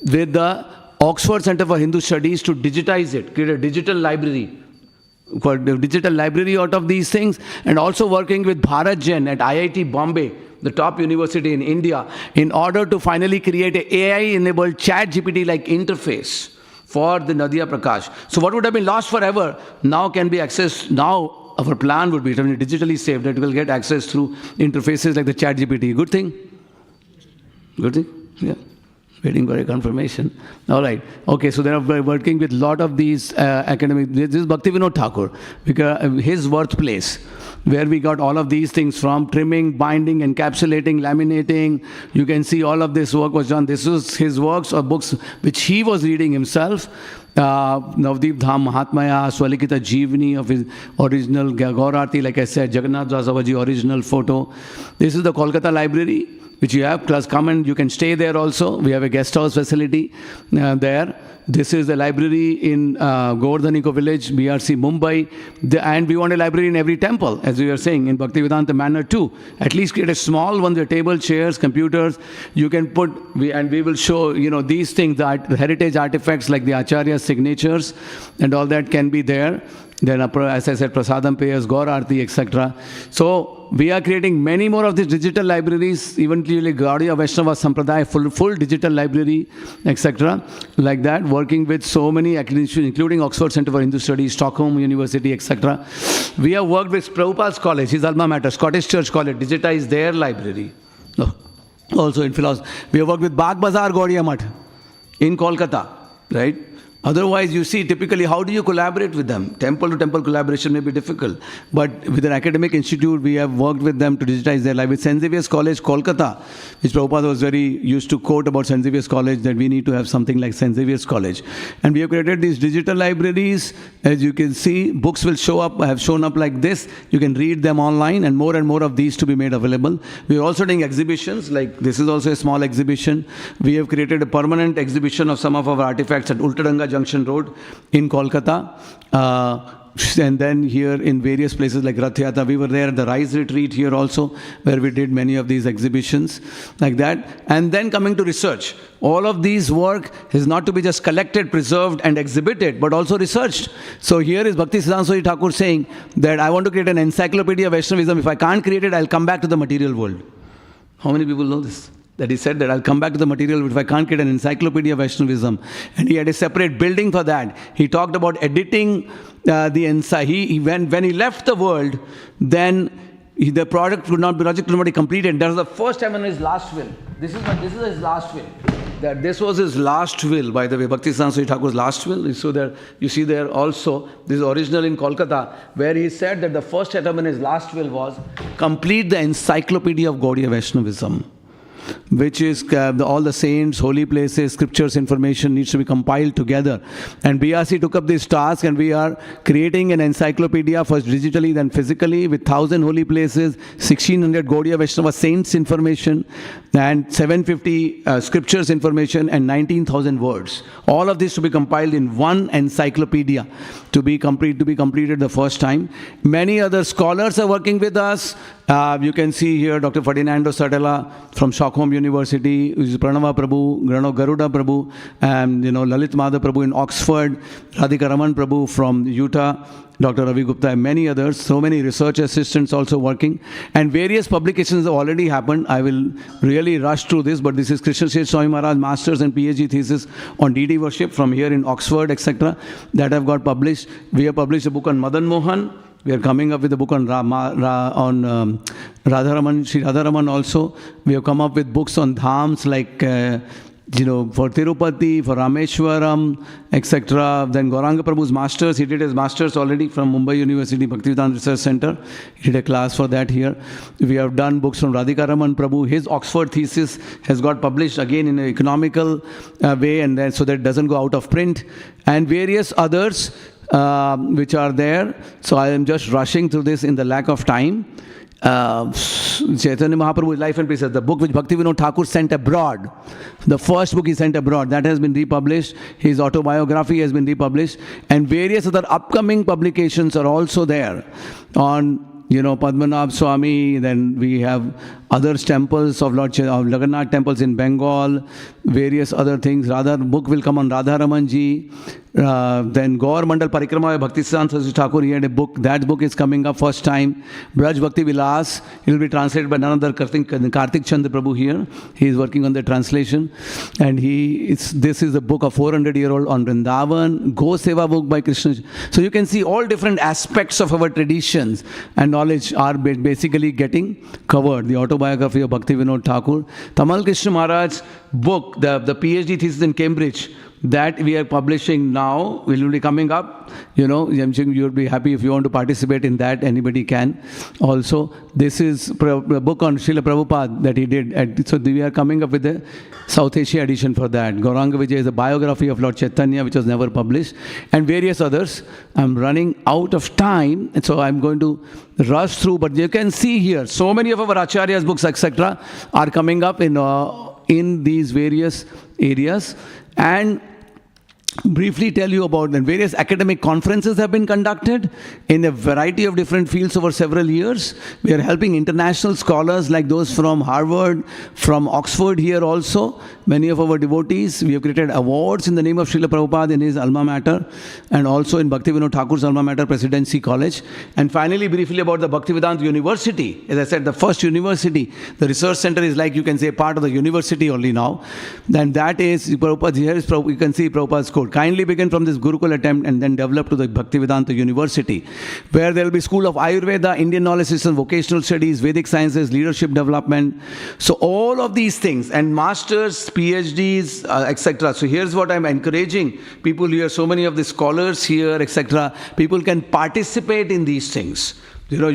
the Oxford Center for Hindu Studies to digitize it, create a digital library, out of these things, and also working with Bharat Jain at IIT Bombay, the top university in India, in order to finally create an AI-enabled chat GPT-like interface for the Nadia Prakash. So what would have been lost forever now can be accessed. Now our plan would be to be digitally saved, that will get access through interfaces like the ChatGPT. Good thing? Good thing? Yeah. Waiting for a confirmation. All right. Okay, so they are working with a lot of these academic. This is Bhaktivinoda Thakur, because his birthplace, where we got all of these things from: trimming, binding, encapsulating, laminating. You can see all of this work was done. This was his works or books which he was reading himself. Navdeep Dham Mahatmaya, Swalikita Jeevani of his original Gaurarti, like I said, Jagannath Dasavaji original photo. This is the Kolkata library, which you have, plus come and you can stay there also. We have a guest house facility there. This is the library in Govardhaniko village, BRC, Mumbai. And we want a library in every temple, as we were saying, in Bhaktivedanta Manor too. At least create a small one, the table, chairs, computers. You can put, and we will show, these things, the heritage artifacts like the Acharya's signatures and all that can be there. Then, as I said, Prasadam Payers, Gaur Aarti, etc. So, we are creating many more of these digital libraries, even clearly Gaudiya Vaishnava Sampradaya, full digital library, etc. Like that, working with so many academics, including Oxford Centre for Hindu Studies, Stockholm University, etc. We have worked with Prabhupada's college, his alma mater, Scottish Church College, digitized their library. Also in philosophy. We have worked with Bagh Bazaar Gaudiya Math in Kolkata, right? Otherwise, you see, typically, how do you collaborate with them? Temple-to-temple collaboration may be difficult. But with an academic institute, we have worked with them to digitize their life. With St. Xavier's College, Kolkata, which Prabhupada was very used to quote about St. Xavier's College, that we need to have something like St. Xavier's College. And we have created these digital libraries. As you can see, books will have shown up like this. You can read them online, and more of these to be made available. We are also doing exhibitions, like this is also a small exhibition. We have created a permanent exhibition of some of our artifacts at Ultadanga Junction Road in Kolkata. And then here in various places like Rath Yatra, we were there at the Rise Retreat here also, where we did many of these exhibitions like that. And then coming to research, all of these work is not to be just collected, preserved and exhibited, but also researched. So here is Bhaktisiddhanta Thakur saying that I want to create an encyclopedia of Vaishnavism. If I can't create it, I'll come back to the material world. How many people know this? That he said that I'll come back to the material if I can't get an encyclopedia of Vaishnavism. And he had a separate building for that. He talked about editing the encyclopedia. When he left the world, then the project could not be completed. That was the first time in his last will. This is his last will. That this was his last will, by the way, Bhaktisiddhanta Thakur's last will. So there, you see there also, this is original in Kolkata, where he said that the first item in his last will was complete the encyclopedia of Gaudiya Vaishnavism, which is all the saints, holy places, scriptures, information needs to be compiled together. And BRC took up this task, and we are creating an encyclopedia, first digitally, then physically, with 1,000 holy places, 1,600 Gaudiya Vaishnava saints information, and 750 scriptures information, and 19,000 words. All of this to be compiled in one encyclopedia to be completed the first time. Many other scholars are working with us. You can see here Dr. Ferdinando Sartella from Stockholm University, Pranava Prabhu, Garuda Prabhu, and Lalit Madhav Prabhu in Oxford, Radhika Raman Prabhu from Utah, Dr. Ravi Gupta, and many others. So many research assistants also working. And various publications have already happened. I will really rush through this, but this is Krishna Seth Swami Maharaj Master's and PhD thesis on deity worship from here in Oxford, etc. that have got published. We have published a book on Madan Mohan. We are coming up with a book on Radharaman, Sri Radharaman also. We have come up with books on dhams like, for Tirupati, for Rameshwaram, etc. Then Gauranga Prabhu's masters, he did his masters already from Mumbai University, Bhaktivedanta Research Center. He did a class for that here. We have done books from Radhika Raman Prabhu. His Oxford thesis has got published again in an economical way, and then so that it doesn't go out of print. And various others which are there. So I am just rushing through this in the lack of time. Chaitanya Mahaprabhu's Life and Precepts, the book which Bhaktivinoda Thakur sent abroad, the first book he sent abroad, that has been republished. His autobiography has been republished, and various other upcoming publications are also there on Padmanabh Swami. Then we have other temples of Lord Jagannath temples in Bengal, various other things. Book will come on Radharaman Ji, Then Gaur Mandal Parikrama by Bhaktisiddhanta Saraswati Thakur, he had a book. That book is coming up first time. Braj Bhakti Vilas, it will be translated by none other Kartik Chandra Prabhu here. He is working on the translation. And this is a book of 400-year-old on Vrindavan. Go Seva book by Krishna. So you can see all different aspects of our traditions and knowledge are basically getting covered. The autobiography of Bhaktivinoda Thakur. Tamal Krishna Maharaj's book, the PhD thesis in Cambridge, that we are publishing now, will be coming up. You know, you'll be happy if you want to participate in that. Anybody can. Also, this is a book on Srila Prabhupada that he did. So we are coming up with a South Asia edition for that. Gauranga Vijay is a biography of Lord Chaitanya, which was never published, and various others. I'm running out of time, and so I'm going to rush through. But you can see here, so many of our Acharyas' books, etc., are coming up in these various areas. And briefly tell you about them. Various academic conferences have been conducted in a variety of different fields over several years. We are helping international scholars like those from Harvard, from Oxford here also. Many of our devotees. We have created awards in the name of Srila Prabhupada in his alma mater, and also in Bhaktivinoda Thakur's alma mater, Presidency College. And finally, briefly about the Bhaktivedanta University. As I said, the first university. The research center is like, you can say, part of the university only now. Then that is, Prabhupada, here is you can see Prabhupada's quote. Kindly begin from this Gurukul attempt and then develop to the Bhaktivedanta University, where there will be school of Ayurveda, Indian knowledge system, vocational studies, Vedic sciences, leadership development. So all of these things, and masters, PhDs, etc. So here's what I'm encouraging people here, so many of the scholars here, etc. People can participate in these things. You know,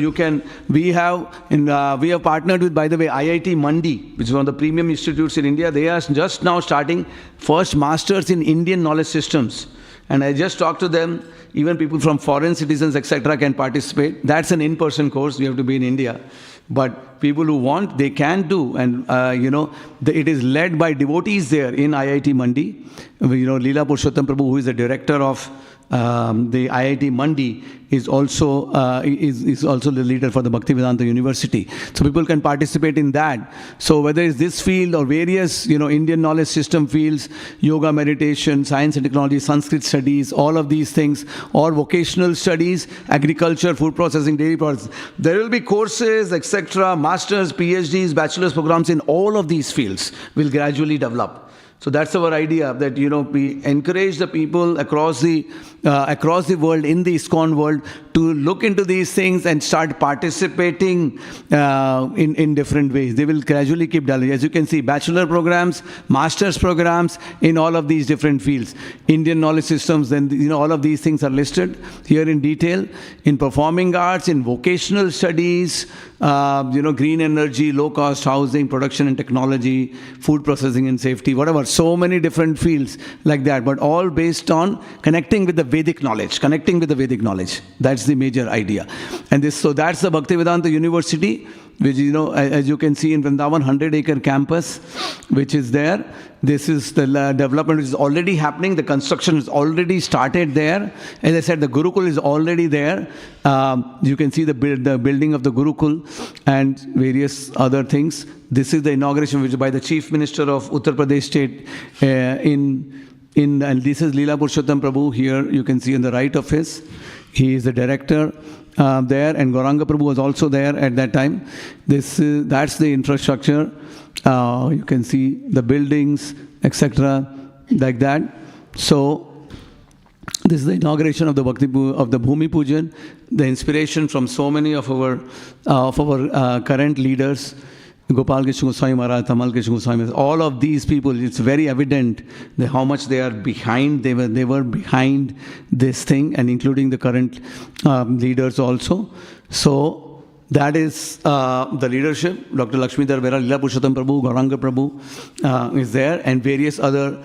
we have partnered with, by the way, IIT Mandi, which is one of the premium institutes in India. They are just now starting first masters in Indian knowledge systems. And I just talked to them, even people from foreign citizens, etc. can participate. That's an in-person course, you have to be in India. But people who want, they can do. And, it is led by devotees there in IIT Mandi. You know, Leela Purushottam Prabhu, who is the director of the IIT Mandi, is also the leader for the Bhaktivedanta University. So people can participate in that. So whether it's this field or various, Indian knowledge system fields, yoga, meditation, science and technology, Sanskrit studies, all of these things, or vocational studies, agriculture, food processing, dairy products. There will be courses, etc., masters, PhDs, bachelor's programs in all of these fields will gradually develop. So that's our idea, that we encourage the people across the world, in the ISKCON world, to look into these things and start participating in different ways. They will gradually keep developing. As you can see, bachelor programs, master's programs in all of these different fields. Indian knowledge systems, then all of these things are listed here in detail. In performing arts, in vocational studies, green energy, low-cost housing, production and technology, food processing and safety, whatever. So many different fields like that, but all based on connecting with the Vedic knowledge, That's the major idea. And so that's the Bhaktivedanta University, which, as you can see in Vrindavan, 100-acre campus, which is there. This is the development which is already happening. The construction is already started there. As I said, the Gurukul is already there. You can see the building of the Gurukul and various other things. This is the inauguration which by the Chief Minister of Uttar Pradesh State and this is Leela Purushottam Prabhu here. You can see on the right of his. He is the director there, and Gauranga Prabhu was also there at that time. That's the infrastructure. You can see the buildings, etc., like that. So this is the inauguration of the Bhumi Pujan, the inspiration from so many of our current leaders. Gopal Krishna Goswami Maharaj, Tamal Krishna Goswami, all of these people, it's very evident how much they are behind. They were behind this thing, and including the current leaders also. So that is the leadership. Dr. Lakshmidhar Vera, Leela Purushottam Prabhu, Gauranga Prabhu is there, and various other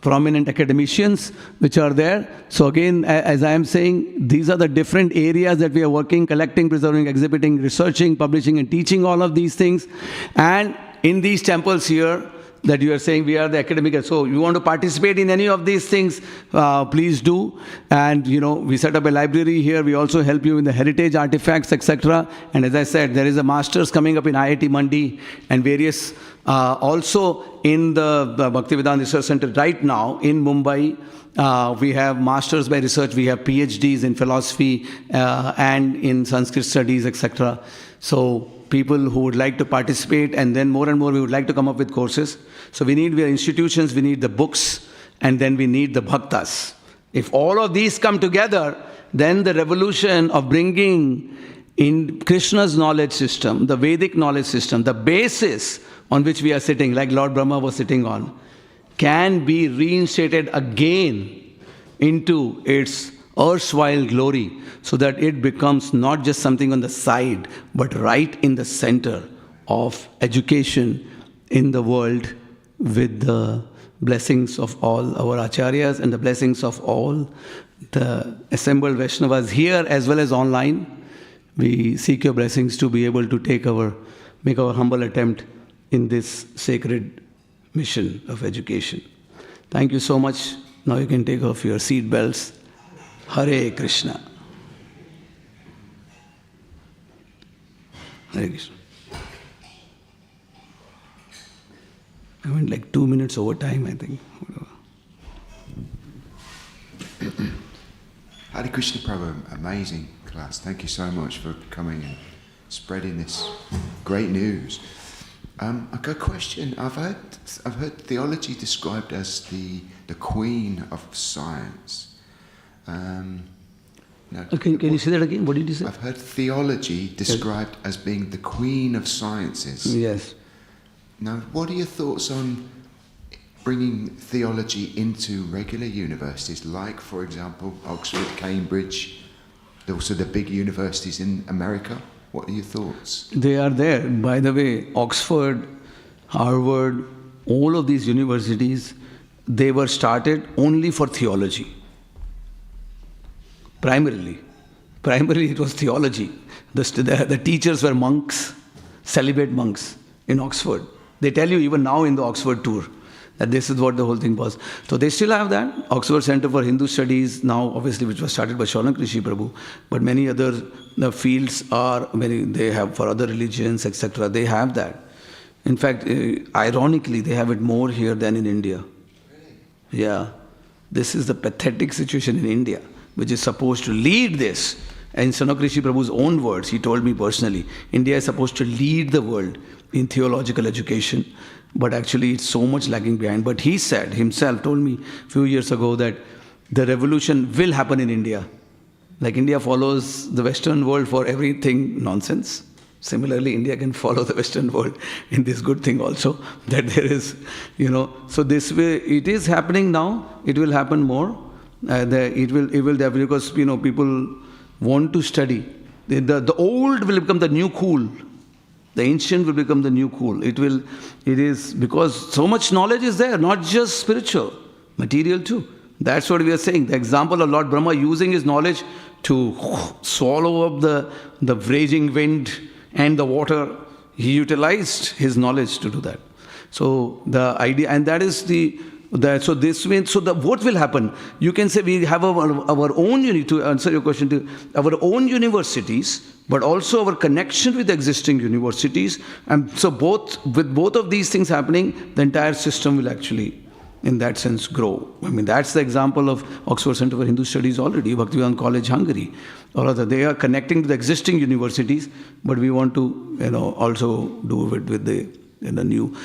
prominent academicians which are there. So again, as I am saying, these are the different areas that we are working, collecting, preserving, exhibiting, researching, publishing and teaching all of these things. And in these temples here, that you are saying we are the academic. So you want to participate in any of these things, please do. And we set up a library here. We also help you in the heritage artifacts, etc. And as I said, there is a master's coming up in IIT Mandi and various also in the Bhaktivedanta Research Center right now in Mumbai. We have masters by research, we have PhDs in philosophy and in Sanskrit studies, etc. So people who would like to participate, and then more and more we would like to come up with courses. So we need institutions, we need the books, and then we need the bhaktas. If all of these come together, then the revolution of bringing in Krishna's knowledge system, the Vedic knowledge system, the basis on which we are sitting, like Lord Brahma was sitting on, can be reinstated again into its erstwhile glory, so that it becomes not just something on the side, but right in the center of education in the world, with the blessings of all our acharyas and the blessings of all the assembled Vaishnavas here as well as online. We seek your blessings to be able to make our humble attempt in this sacred mission of education. Thank you so much. Now you can take off your seat belts. Hare Krishna. Hare Krishna. I went like 2 minutes over time, I think. Hare Krishna Prabhu, amazing class. Thank you so much for coming and spreading this great news. I've got a question. I've heard theology described as the queen of science. Can you say that again? What did you say? I've heard theology described as being the queen of sciences. Yes. Now, what are your thoughts on bringing theology into regular universities, like, for example, Oxford, Cambridge, also the big universities in America? What are your thoughts? They are there. By the way, Oxford, Harvard, all of these universities, they were started only for theology. Primarily it was theology. The teachers were monks, celibate monks in Oxford. They tell you even now in the Oxford tour that this is what the whole thing was. So they still have that. Oxford Center for Hindu Studies now, obviously, which was started by Shaunak Rishi Prabhu, but many other fields they have for other religions, etc. They have that. In fact, ironically, they have it more here than in India. Yeah. This is the pathetic situation in India, which is supposed to lead this. And in Shaunak Rishi Prabhu's own words, he told me personally, India is supposed to lead the world in theological education, but actually it's so much lagging behind. But he said himself, told me a few years ago, that the revolution will happen in India. Like India follows the Western world for everything nonsense. Similarly, India can follow the Western world in this good thing also, that there is, so this way, it is happening now, it will happen more. It will definitely, because, people want to study. The old will become the new cool. The ancient will become the new cool. It is because so much knowledge is there, not just spiritual, material too. That's what we are saying. The example of Lord Brahma using his knowledge to swallow up the raging wind and the water, he utilized his knowledge to do that. So the idea, and that is so this way, what will happen? You can say we have our own, to answer your question, our own universities, but also our connection with existing universities. And so with both of these things happening, the entire system will actually, in that sense, grow. I mean, that's the example of Oxford Center for Hindu Studies already, Bhaktivedanta College, Hungary. Or rather, they are connecting to the existing universities, but we want to, also do it with the new,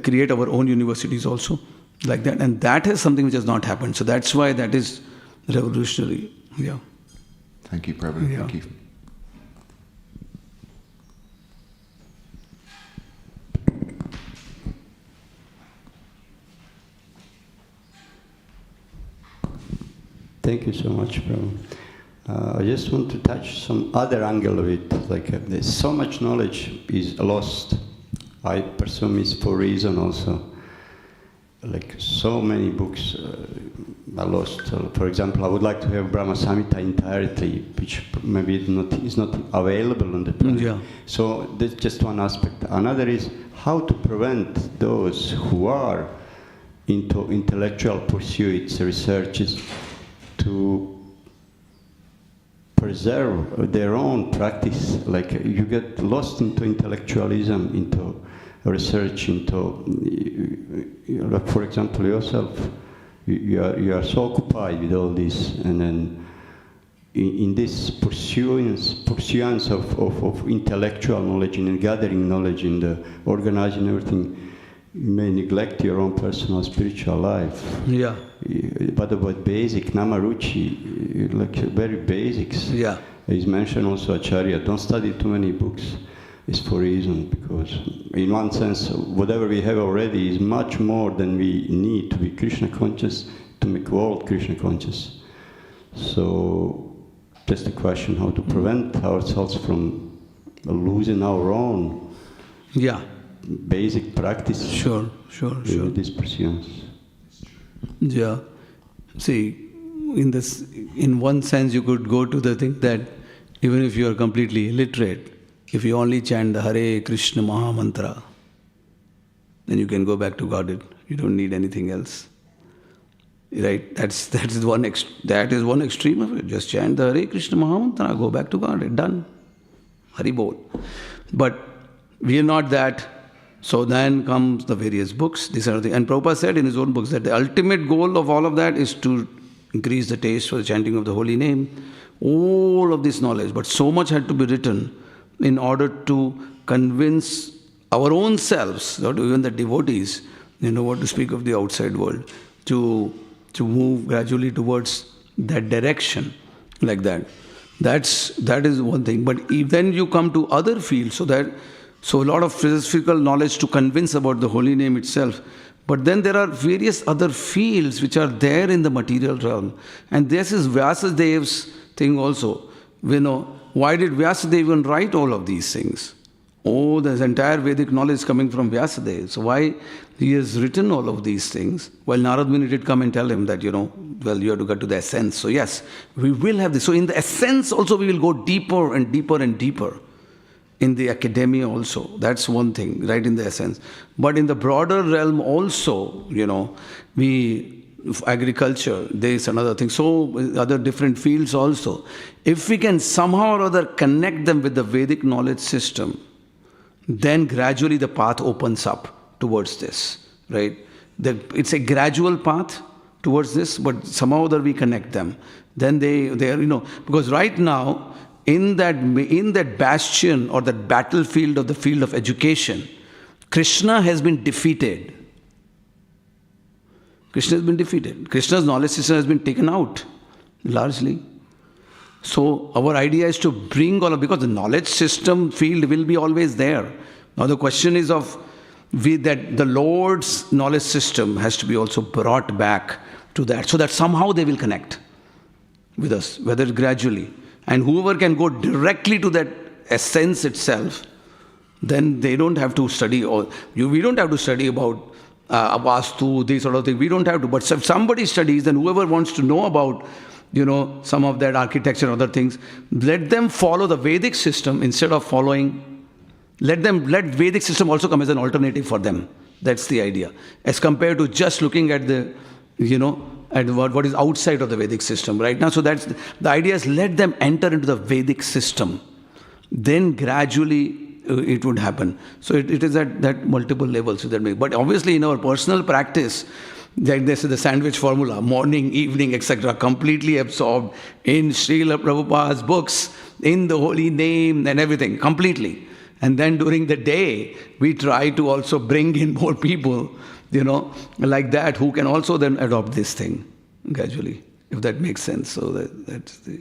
create our own universities also. Like that, and that is something which has not happened. So that's why that is revolutionary. Yeah. Thank you, Prabhu. Yeah. Thank you. Thank you so much, Prabhu. I just want to touch some other angle of it. Like there's so much knowledge is lost. I presume it's for reason also. Like so many books are lost. So, for example, I would like to have Brahma Samhita entirely, which maybe is not available on the planet. Yeah. So that's just one aspect. Another is how to prevent those who are into intellectual pursuits, researches, to preserve their own practice. Like you get lost into intellectualism, into research, into, like for example, yourself. You are so occupied with all this, and then in this pursuance of intellectual knowledge and gathering knowledge and organizing everything, you may neglect your own personal spiritual life. Yeah. What about basic namaruchi, like very basics? Yeah. Is mentioned also Acharya. Don't study too many books. It's for a reason, because in one sense, whatever we have already is much more than we need to be Krishna conscious, to make world Krishna conscious. So just the question how to prevent ourselves from losing our own basic practice. Sure. This pursuance. Yeah. See, in one sense, you could go to the thing that even if you are completely illiterate, if you only chant the Hare Krishna Maha Mantra, then you can go back to Godhead. You don't need anything else. Right? That is one extreme of it. Just chant the Hare Krishna Maha Mantra, go back to Godhead. Done. Hari Bol. But we are not that. So then comes the various books. These are and Prabhupada said in his own books that the ultimate goal of all of that is to increase the taste for the chanting of the holy name. All of this knowledge. But so much had to be written in order to convince our own selves, not even the devotees, what to speak of the outside world, to move gradually towards that direction, like that. That is one thing. But then you come to other fields, so a lot of philosophical knowledge to convince about the holy name itself. But then there are various other fields which are there in the material realm. And this is Vyasadev's thing also. Why did Vyasadeva even write all of these things? Oh, there's entire Vedic knowledge coming from Vyasadeva. So why he has written all of these things? Well, Narad Muni did come and tell him that, you have to get to the essence. So yes, we will have this. So in the essence also we will go deeper and deeper and deeper. In the academia also. That's one thing, right, in the essence. But in the broader realm also, agriculture, this another thing. So other different fields also. If we can somehow or other connect them with the Vedic knowledge system, then gradually the path opens up towards this, right? It's a gradual path towards this, but somehow or other we connect them. Then they are, because right now, in that bastion or that battlefield of the field of education, Krishna has been defeated. Krishna's knowledge system has been taken out, largely. So our idea is to bring because the knowledge system field will be always there. Now the question is that the Lord's knowledge system has to be also brought back to that, so that somehow they will connect with us, whether gradually. And whoever can go directly to that essence itself, then they don't have to study. We don't have to study about Vastu, these sort of things. We don't have to. But if somebody studies, then whoever wants to know about, some of that architecture and other things, let them follow the Vedic system instead of following. Let Vedic system also come as an alternative for them. That's the idea. As compared to just looking at the, at what is outside of the Vedic system right now. So that's the idea is let them enter into the Vedic system. Then gradually it would happen. So it is at that multiple levels. But obviously in our personal practice, like this is the sandwich formula, morning, evening, etc., completely absorbed in Srila Prabhupada's books, in the holy name and everything, completely. And then during the day, we try to also bring in more people, like that, who can also then adopt this thing gradually, if that makes sense. So that's the...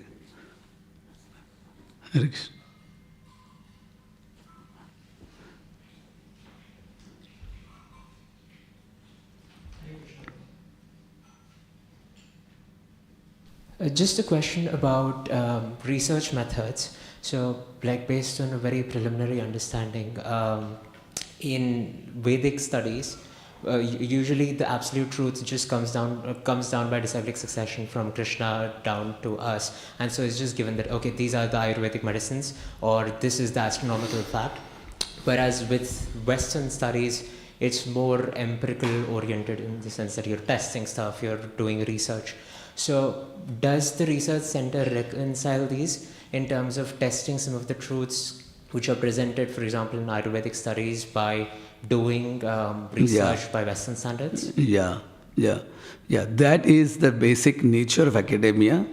Just a question about research methods. So, based on a very preliminary understanding, in Vedic studies, usually the absolute truth just comes down by disciplic succession from Krishna down to us, and so it's just given that, okay, these are the Ayurvedic medicines, or this is the astronomical fact. Whereas with Western studies, it's more empirical oriented in the sense that you're testing stuff, you're doing research. So does the research center reconcile these in terms of testing some of the truths which are presented, for example, in Ayurvedic studies by doing research by Western standards? Yeah. That is the basic nature of academia.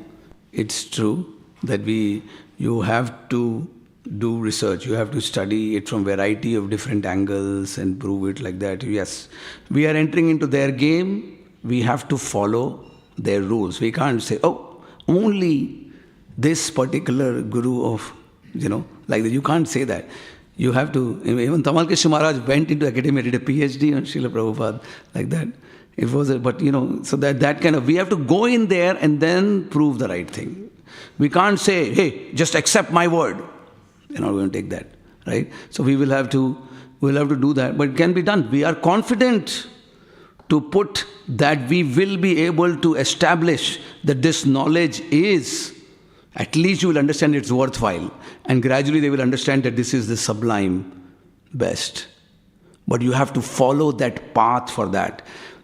It's true that you have to do research. You have to study it from variety of different angles and prove it like that. Yes, we are entering into their game. We have to follow their rules. We can't say, oh, only this particular guru of, like that. You can't say that. You have to, even Tamal Krishna Maharaj went into academia, did a PhD on Srila Prabhupada, like that. It was, so that kind of, we have to go in there and then prove the right thing. We can't say, hey, just accept my word. We're not going to take that, right? So we'll have to do that, but it can be done. We are confident to put that we will be able to establish that this knowledge is, at least you will understand it's worthwhile, and gradually they will understand that this is the sublime best. But you have to follow that path for that.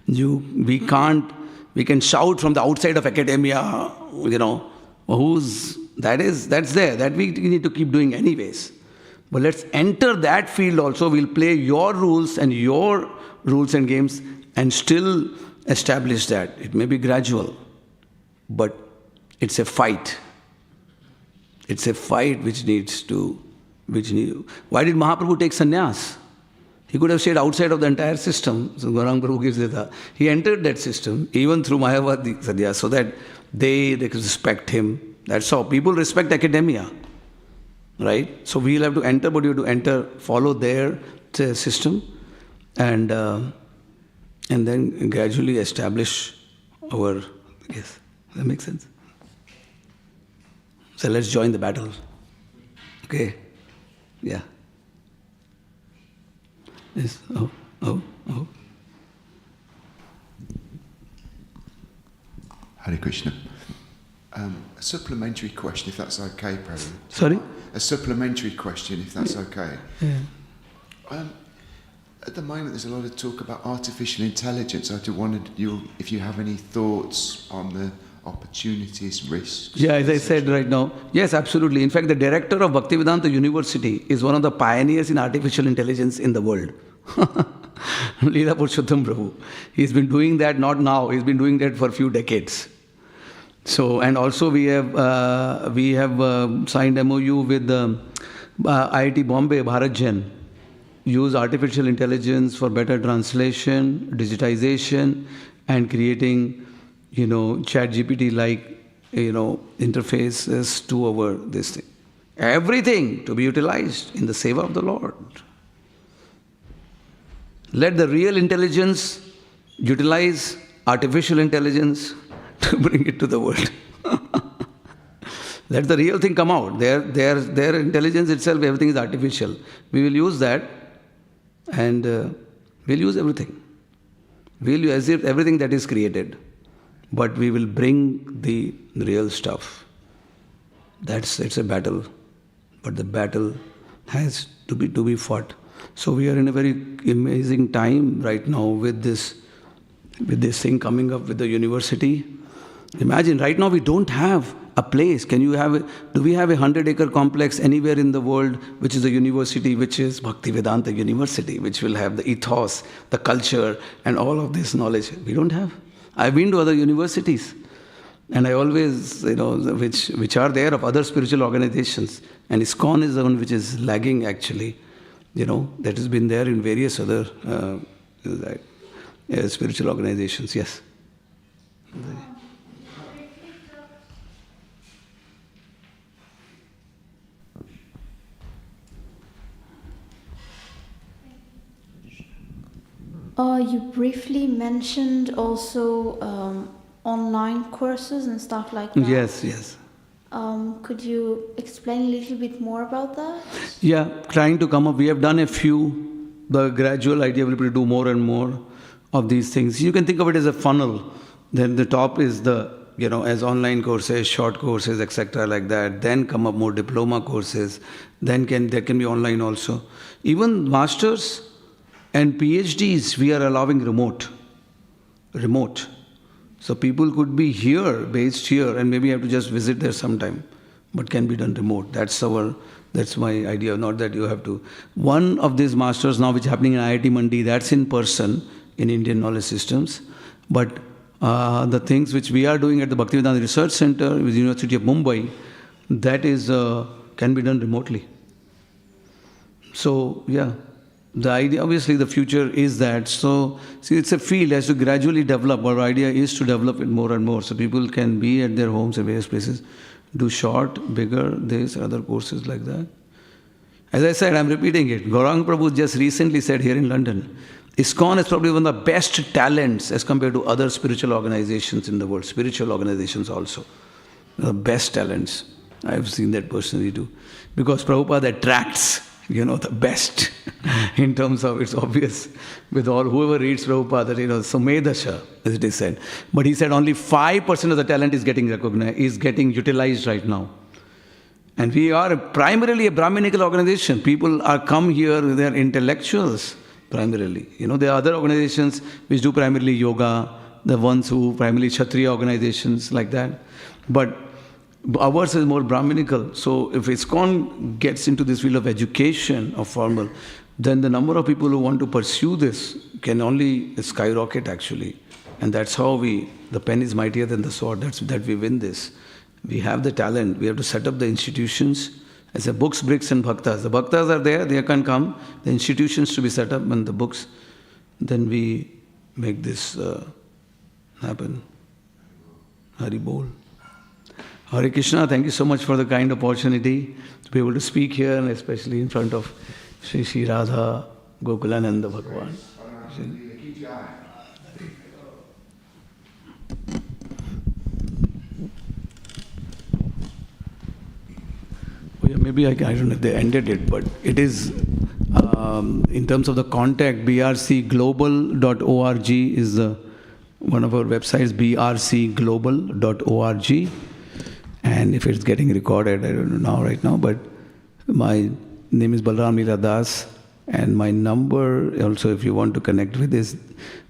We can shout from the outside of academia, that's there, that we need to keep doing anyways. But let's enter that field also. We'll play your rules and games and still establish that. It may be gradual, but it's a fight. It's a fight which needs. Why did Mahaprabhu take sannyas? He could have stayed outside of the entire system. So Gaurang Prabhu gives it. He entered that system, even through Mayavadi sannyas, so that they could respect him. That's how people respect academia, right? So we'll have to enter, but you have to follow their system, and then gradually establish our. Yes, that makes sense. So let's join the battle. Okay, yeah. Yes. Oh. Hare Krishna. A supplementary question, if that's okay, Prabhu. Sorry? A supplementary question, if that's okay. Yeah. At the moment, there's a lot of talk about artificial intelligence. I just wondered if you have any thoughts on the opportunities, risks. Yeah, as I said right now, yes, absolutely. In fact, the director of Bhaktivedanta University is one of the pioneers in artificial intelligence in the world. Leela Purushottam Prabhu. He's been doing that not now. He's been doing that for a few decades. So, and also we have signed MOU with IIT Bombay, Bharat Gen. Use artificial intelligence for better translation, digitization, and creating, ChatGPT-like, interfaces to our this thing. Everything to be utilized in the seva of the Lord. Let the real intelligence utilize artificial intelligence to bring it to the world. Let the real thing come out. Their intelligence itself, everything is artificial. We will use that, and we'll use everything. We'll use as if everything that is created, but we will bring the real stuff. It's a battle, but the battle has to be fought. So we are in a very amazing time right now with this thing coming up with the university. Imagine, right now we don't have a place. Do we have a 100-acre complex anywhere in the world which is a university, which is Bhaktivedanta University, which will have the ethos, the culture, and all of this knowledge? We don't have. I've been to other universities, and I always, which are there of other spiritual organizations, and ISKCON is the one which is lagging actually, that has been there in various other spiritual organizations. Yes. You briefly mentioned also online courses and stuff like that. Yes. Could you explain a little bit more about that? Yeah, trying to come up. We have done a few. The gradual idea will be to do more and more. of these things. You can think of it as a funnel. Then the top is the, as online courses, short courses, etc. like that. Then come up more diploma courses. Then there can be online also. Even masters and PhDs, we are allowing remote. So people could be here, based here, and maybe have to just visit there sometime, but can be done remote. That's my idea, not that you have to. One of these masters now, which is happening in IIT Mandi, that's in person in Indian Knowledge Systems. But the things which we are doing at the Bhaktivedanta Research Center with the University of Mumbai, that is can be done remotely. So, yeah. The idea, obviously, the future is that. So, see, it's a field, has to gradually develop. Our idea is to develop it more and more. So, people can be at their homes at various places, do short, bigger, this, other courses like that. As I said, I'm repeating it. Gaurang Prabhu just recently said here in London, ISKCON is probably one of the best talents as compared to other spiritual organizations in the world, spiritual organizations also. The best talents. I've seen that personally too. Because Prabhupada attracts the best in terms of, it's obvious with whoever reads Prabhupada, Sumedasha, as it is said. But he said only 5% of the talent is getting recognized, is getting utilized right now. And we are primarily a Brahminical organization. People are come here, they are intellectuals primarily. There are other organizations which do primarily yoga, the ones who primarily Kshatriya organizations like that. But ours is more Brahminical. So if ISKCON gets into this field of education, of formal, then the number of people who want to pursue this can only skyrocket actually. And that's how the pen is mightier than the sword, that we win this. We have the talent, we have to set up the institutions. As a books, bricks and bhaktas. The bhaktas are there, they can come. The institutions to be set up and the books. Then we make this happen. Hari Bol. Hare Krishna, thank you so much for the kind opportunity to be able to speak here, and especially in front of Shri Radha Gokulananda Bhagwan. Oh yeah, maybe I don't know if they ended it, but it is, in terms of the contact, brcglobal.org is one of our websites, brcglobal.org. And if it's getting recorded, I don't know right now, but my name is Balram Leela Das, and my number also, if you want to connect with, is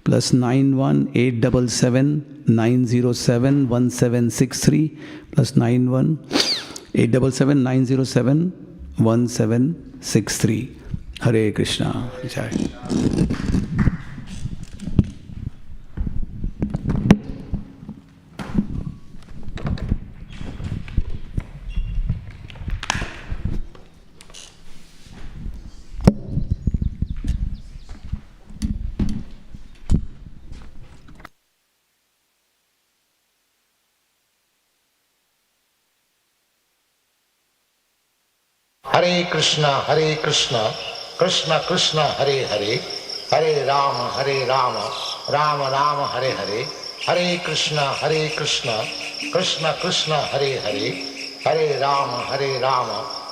+91 877 907 1763, +91 877 907 1763. Hare Krishna. Jai. Hare Krishna, Krishna Krishna, Hare Hare, Hare Rama, Rama Rama, Hare Hare, Hare Krishna, Krishna Krishna, Hare Hare, Hare Rama,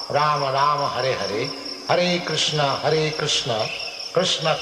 Rama Rama, Hare Hare, Hare Krishna, Krishna